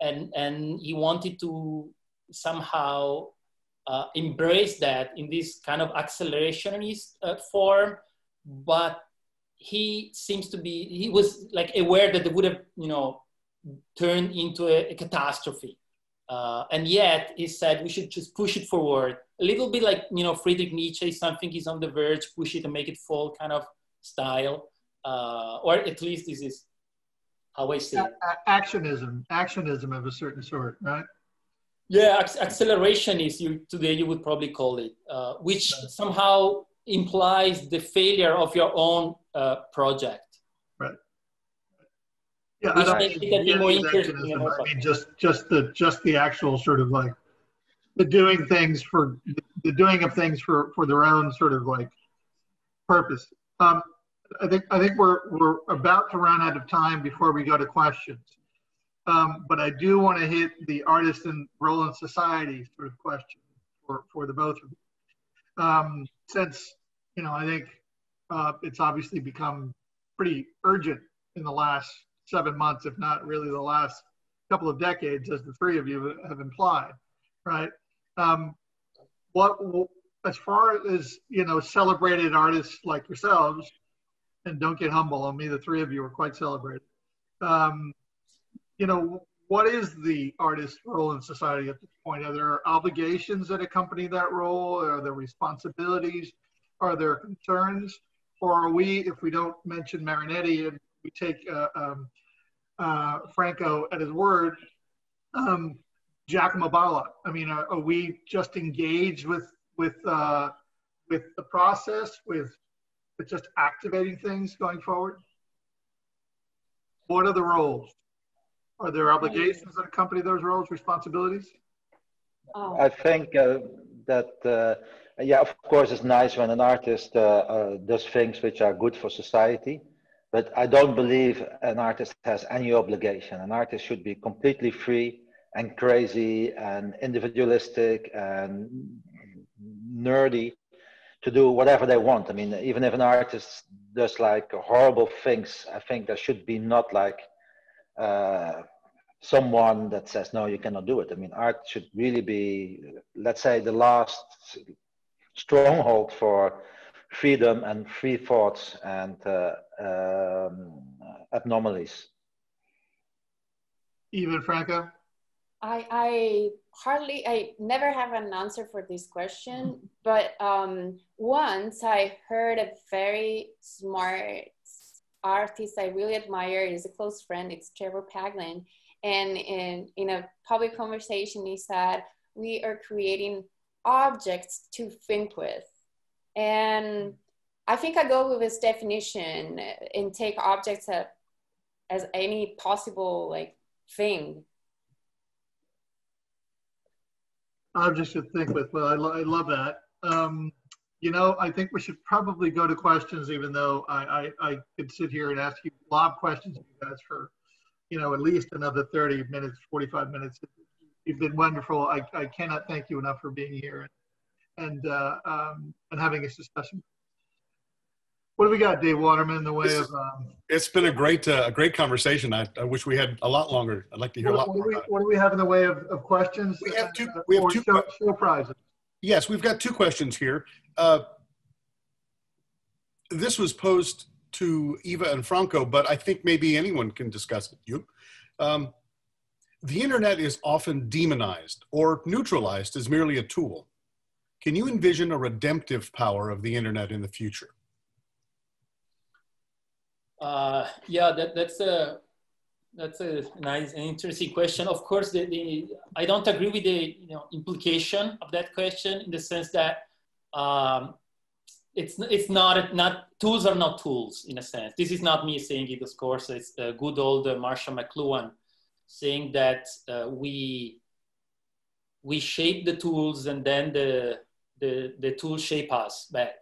and he wanted to somehow embrace that in this kind of accelerationist form, but he seems to be, he was like aware that it would have, you know, turned into a catastrophe. And yet he said we should just push it forward. A little bit like, you know, Friedrich Nietzsche, something is on the verge, push it and make it fall kind of style. Or at least this is how I see it. Actionism of a certain sort, right? Yeah, acceleration is, today you would probably call it, which somehow implies the failure of your own project. Right. Yeah, which I makes it more interesting. I mean, just the actual sort of like the doing of things for their own sort of like purpose. I think we're about to run out of time before we go to questions. But I do want to hit the artist and role in society sort of question for the both of you. Since, you know, I think it's obviously become pretty urgent in the last 7 months, if not really the last couple of decades, as the three of you have implied, right? As far as, you know, celebrated artists like yourselves, and don't get humble on me, the three of you are quite celebrated. You know, what is the artist's role in society at this point? Are there obligations that accompany that role? Are there responsibilities? Are there concerns? Or are we, if we don't mention Marinetti and we take Franco at his word, Giacomo Balla? I mean, are we just engaged with the process, with just activating things going forward? What are the roles? Are there obligations that accompany those roles, responsibilities? I think that, yeah, of course, it's nice when an artist does things which are good for society, but I don't believe an artist has any obligation. An artist should be completely free and crazy and individualistic and nerdy to do whatever they want. I mean, even if an artist does like horrible things, I think there should be not like someone that says, no, you cannot do it. I mean, art should really be, let's say, the last stronghold for freedom and free thoughts and abnormalities. Even Franco? I never have an answer for this question, but once I heard a very smart artist I really admire, is a close friend, it's Trevor Paglin, and in a public conversation he said, we are creating objects to think with. And I think I go with his definition and take objects as any possible like thing. Objects to think with. Well, I love that. You know, I think we should probably go to questions, even though I could sit here and ask you lob questions of you guys for, you know, at least another 30 minutes, 45 minutes. You've been wonderful. I cannot thank you enough for being here and having this discussion. What do we got, Dave Waterman, in the way of? It's been a great conversation. I wish we had a lot longer. I'd like to hear a lot more about it. What do we have in the way of questions? We have two. Show prizes. Yes, we've got two questions here. This was posed to Eva and Franco, but I think maybe anyone can discuss it. The internet is often demonized or neutralized as merely a tool. Can you envision a redemptive power of the internet in the future? Yeah, that's a That's a nice and interesting question. Of course, I don't agree with the implication of that question in the sense that it's not tools are not tools in a sense. This is not me saying it, of course. It's good old Marshall McLuhan saying that we shape the tools and then the tools shape us back.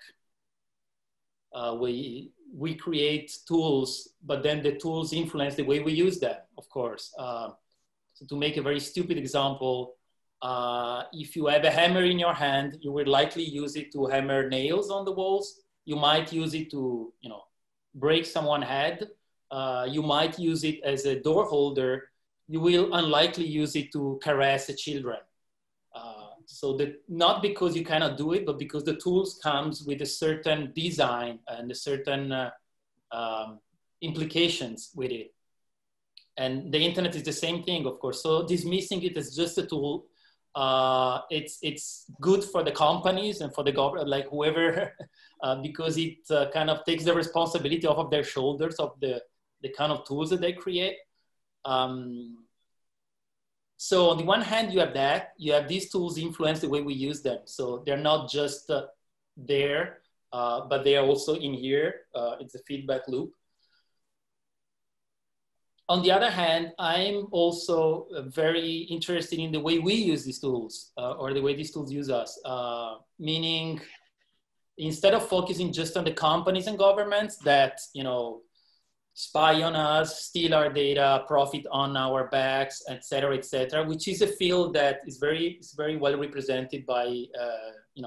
We create tools, but then the tools influence the way we use them, of course. So to make a very stupid example, if you have a hammer in your hand, you will likely use it to hammer nails on the walls. You might use it to, break someone's head. You might use it as a door holder. You will unlikely use it to caress the children. So that not because you cannot do it, but because the tools comes with a certain design and a certain implications with it. And the internet is the same thing, of course. So dismissing it as just a tool, it's good for the companies and for the government, like whoever, because it kind of takes the responsibility off of their shoulders of the kind of tools that they create. So on the one hand, you have these tools influence the way we use them. So they're not just there, but they are also in here. It's a feedback loop. On the other hand, I'm also very interested in the way we use these tools or the way these tools use us, meaning instead of focusing just on the companies and governments that, spy on us, steal our data, profit on our backs, et cetera, which is a field that is very well represented by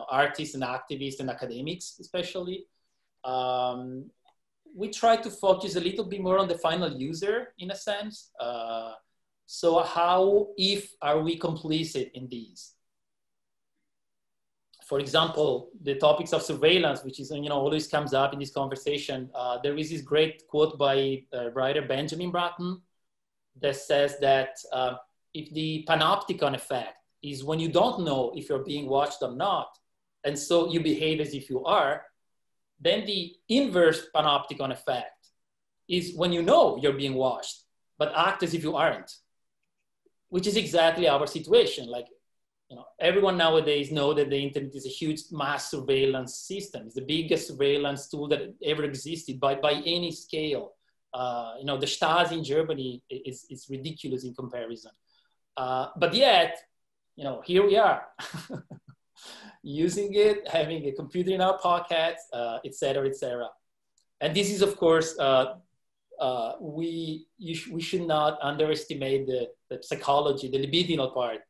artists and activists and academics, especially. We try to focus a little bit more on the final user, in a sense. So are we complicit in these? For example, the topics of surveillance, which is, always comes up in this conversation. There is this great quote by writer Benjamin Bratton that says that if the panopticon effect is when you don't know if you're being watched or not, and so you behave as if you are, then the inverse panopticon effect is when you know you're being watched, but act as if you aren't, which is exactly our situation. Like, everyone nowadays know that the internet is a huge mass surveillance system. It's the biggest surveillance tool that ever existed by any scale. The Stasi in Germany is ridiculous in comparison. But yet, here we are using it, having a computer in our pockets, et cetera. And this is, of course, we should not underestimate the psychology, the libidinal part,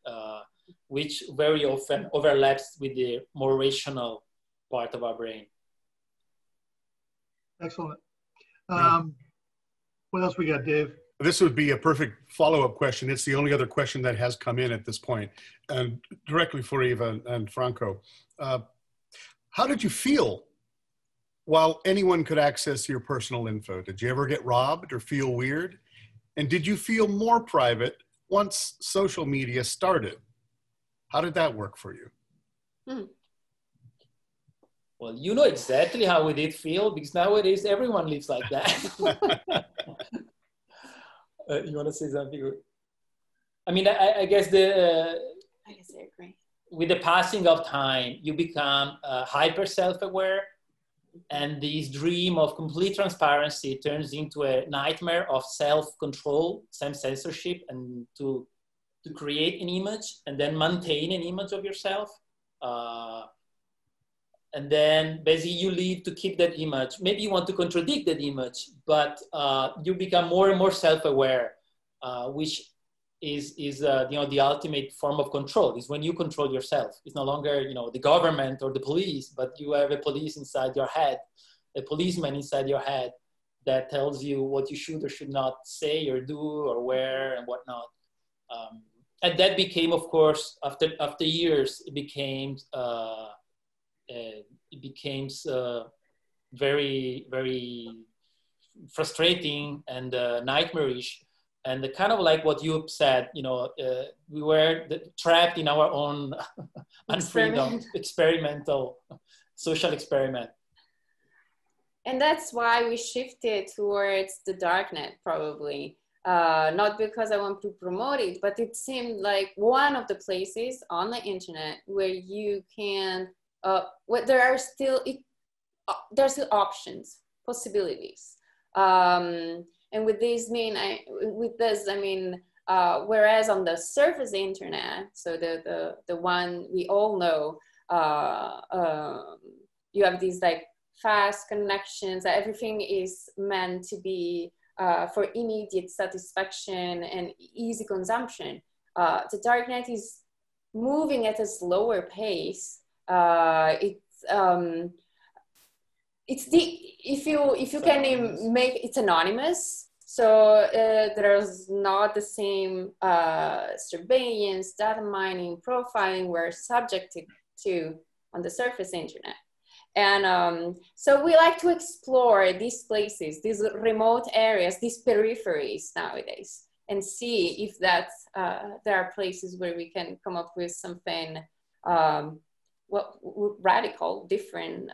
which very often overlaps with the more rational part of our brain. Excellent. What else we got, Dave? This would be a perfect follow-up question. It's the only other question that has come in at this point, and directly for Eva and Franco. How did you feel while anyone could access your personal info? Did you ever get robbed or feel weird? And did you feel more private once social media started? How did that work for you? Well, you know exactly how we did feel, because nowadays everyone lives like that. You want to say something? I mean, I guess I agree. With the passing of time, you become hyper self-aware, and this dream of complete transparency turns into a nightmare of self-control, self-censorship, and to create an image and then maintain an image of yourself. And then basically you live to keep that image. Maybe you want to contradict that image, but you become more and more self-aware, which is the ultimate form of control. Is when you control yourself. It's no longer the government or the police, but you have a police inside your head, a policeman inside your head that tells you what you should or should not say or do or wear and whatnot. And that became, of course, after years, it became very, very frustrating and nightmarish. And the kind of like what you said, we were trapped in our own unfreedom, experimental social experiment. And that's why we shifted towards the darknet, probably. not because I want to promote it, but it seemed like one of the places on the internet where you can, where there's still options, possibilities. And with this I mean, whereas on the surface internet, so the one we all know, you have these like fast connections, everything is meant to be for immediate satisfaction and easy consumption. The darknet is moving at a slower pace. If you can make it's anonymous, so there's not the same surveillance, data mining, profiling we're subjected to on the surface internet. And so we like to explore these places, these remote areas, these peripheries nowadays, and see if that's, there are places where we can come up with something radical, different.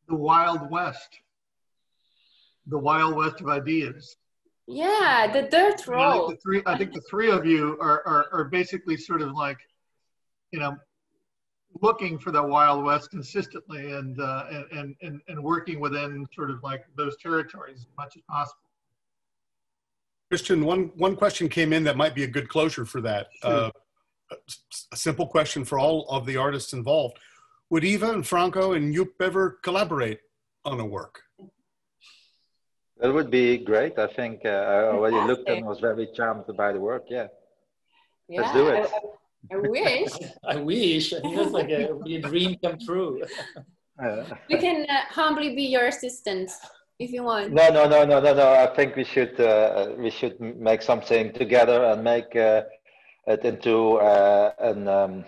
The Wild West. The Wild West of ideas. Yeah, the dirt road. I think the three of you are basically sort of like, you know, looking for the Wild West consistently and working within sort of like those territories as much as possible. Christian, one question came in that might be a good closure for that. Sure. A simple question for all of the artists involved. Would Eva and Franco and Joep ever collaborate on a work? That would be great. I think I already looked and was very charmed by the work. Yeah. Let's do it. I wish. I wish. I think that's like a dream come true. We can humbly be your assistant if you want. No. I think we should make something together and make it into an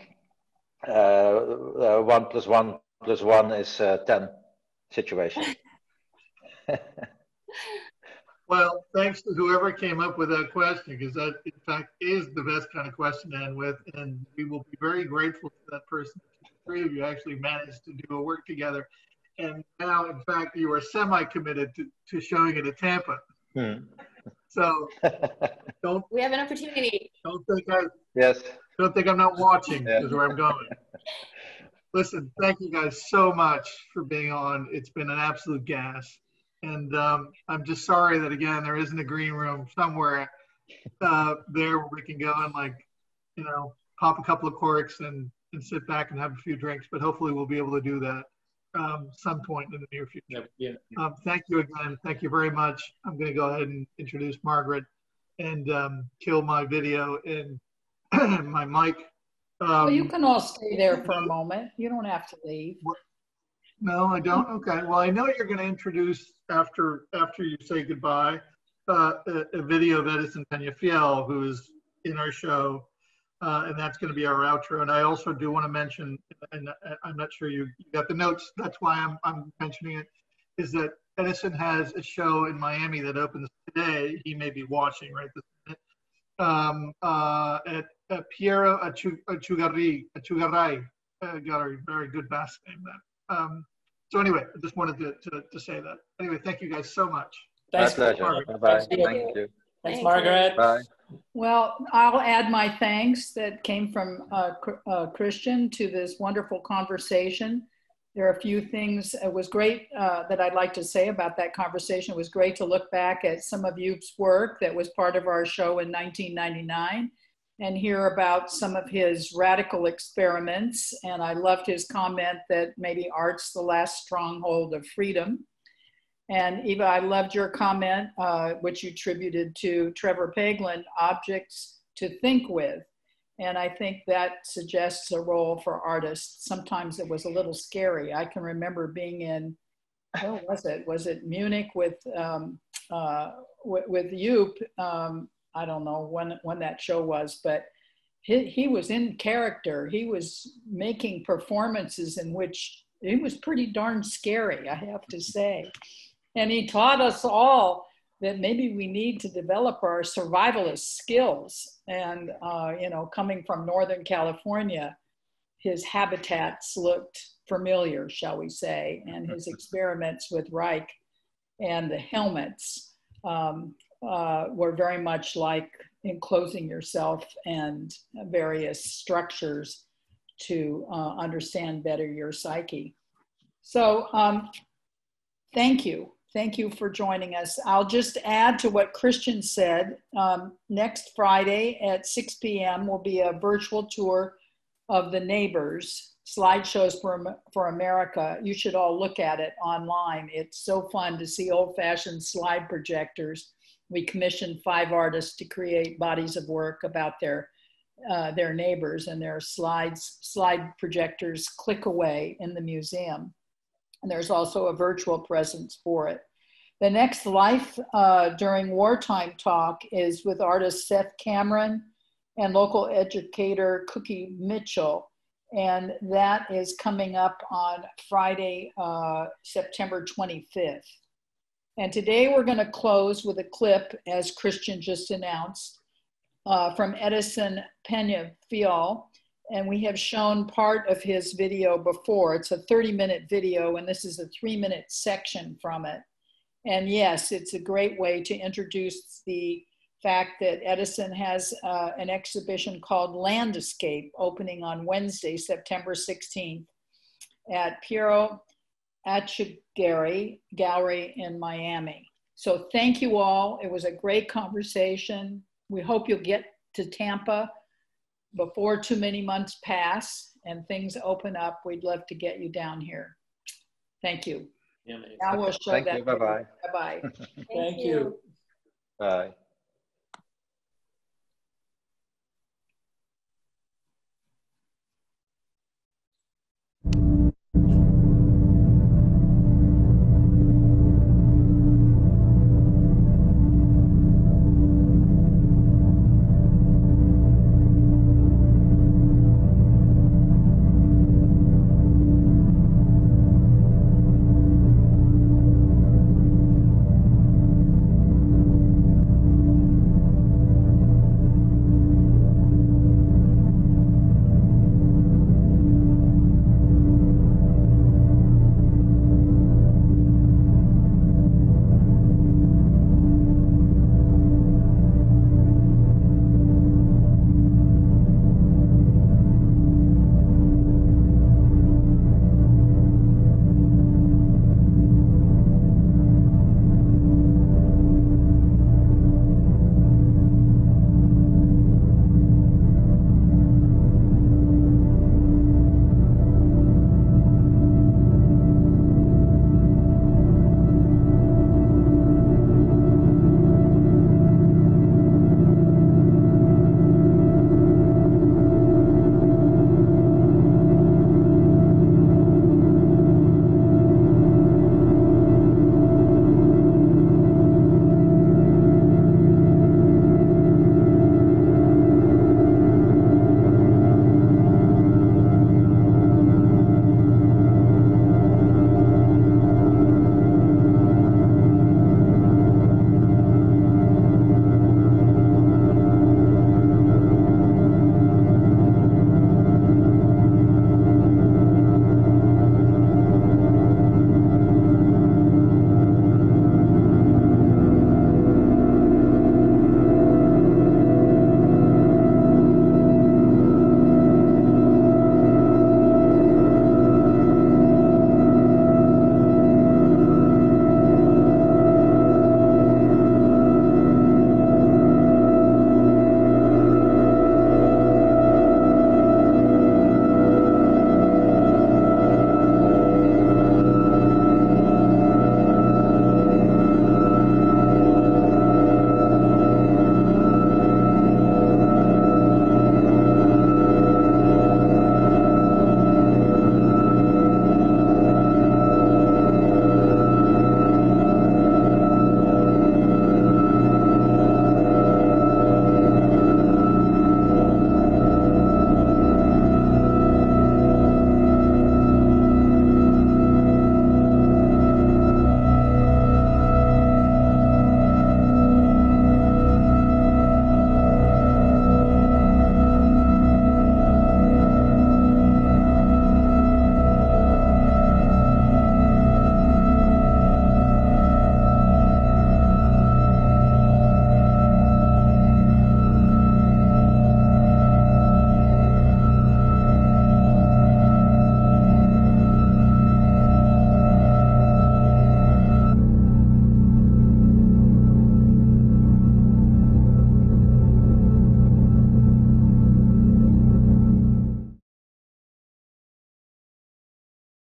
1 + 1 + 1 is 10 situation. Well, thanks to whoever came up with that question, because that, in fact, is the best kind of question to end with, and we will be very grateful to that person. The three of you actually managed to do a work together, and now, in fact, you are semi-committed to showing it at Tampa. So, don't. We have an opportunity. Don't think Don't think I'm not watching. Yeah. Is where I'm going. Listen, thank you guys so much for being on. It's been an absolute gas. And I'm just sorry that, again, there isn't a green room somewhere there where we can go and, like, you know, pop a couple of corks and sit back and have a few drinks. But hopefully we'll be able to do that some point in the near future. Yeah. Thank you again. Thank you very much. I'm going to go ahead and introduce Margaret and kill my video and my mic. Well, you can all stay there for a moment. You don't have to leave. No, I don't. Okay. Well, I know you're going to introduce after you say goodbye a video of Edison Peñafiel, who is in our show, and that's going to be our outro. And I also do want to mention, and I'm not sure you got the notes. That's why I'm mentioning it. Is that Edison has a show in Miami that opens today. He may be watching right this minute. At Piero Achugarrai gallery, very good Basque name. That. So anyway, I just wanted to say that. Anyway, thank you guys so much. Thanks, My pleasure. Bye-bye. Thank you. Thanks, Margaret. Bye. Well, I'll add my thanks that came from Christian to this wonderful conversation. There are a few things, it was great that I'd like to say about that conversation. It was great to look back at some of Joep's work that was part of our show in 1999 and hear about some of his radical experiments. And I loved his comment that maybe art's the last stronghold of freedom. And Eva, I loved your comment, which you attributed to Trevor Paglen, objects to think with. And I think that suggests a role for artists. Sometimes it was a little scary. I can remember being in, where was it? Was it Munich with Joep? I don't know when that show was, but he was in character. He was making performances in which it was pretty darn scary, I have to say. And he taught us all that maybe we need to develop our survivalist skills. And, you know, coming from Northern California, his habitats looked familiar, shall we say, and his experiments with Reich and the helmets were very much like enclosing yourself and various structures to understand better your psyche. So thank you. Thank you for joining us. I'll just add to what Christian said. Next Friday at 6 p.m. will be a virtual tour of the Neighbors, Slideshows for America. You should all look at it online. It's so fun to see old-fashioned slide projectors. We commissioned 5 artists to create bodies of work about their neighbors, and their slide projectors click away in the museum. And there's also a virtual presence for it. The next Life During Wartime talk is with artist Seth Cameron and local educator Cookie Mitchell. And that is coming up on Friday, September 25th. And today we're going to close with a clip, as Christian just announced, from Edison Peñafiel. And we have shown part of his video before. It's a 30-minute video, and this is a 3-minute section from it. And yes, it's a great way to introduce the fact that Edison has an exhibition called Landscape opening on Wednesday, September 16th at Piero Achigari Gallery in Miami. So thank you all. It was a great conversation. We hope you'll get to Tampa before too many months pass and things open up. We'd love to get you down here. Thank you. Yeah, now we'll show Thank that. you. Bye-bye. Bye-bye. Thank you. Bye.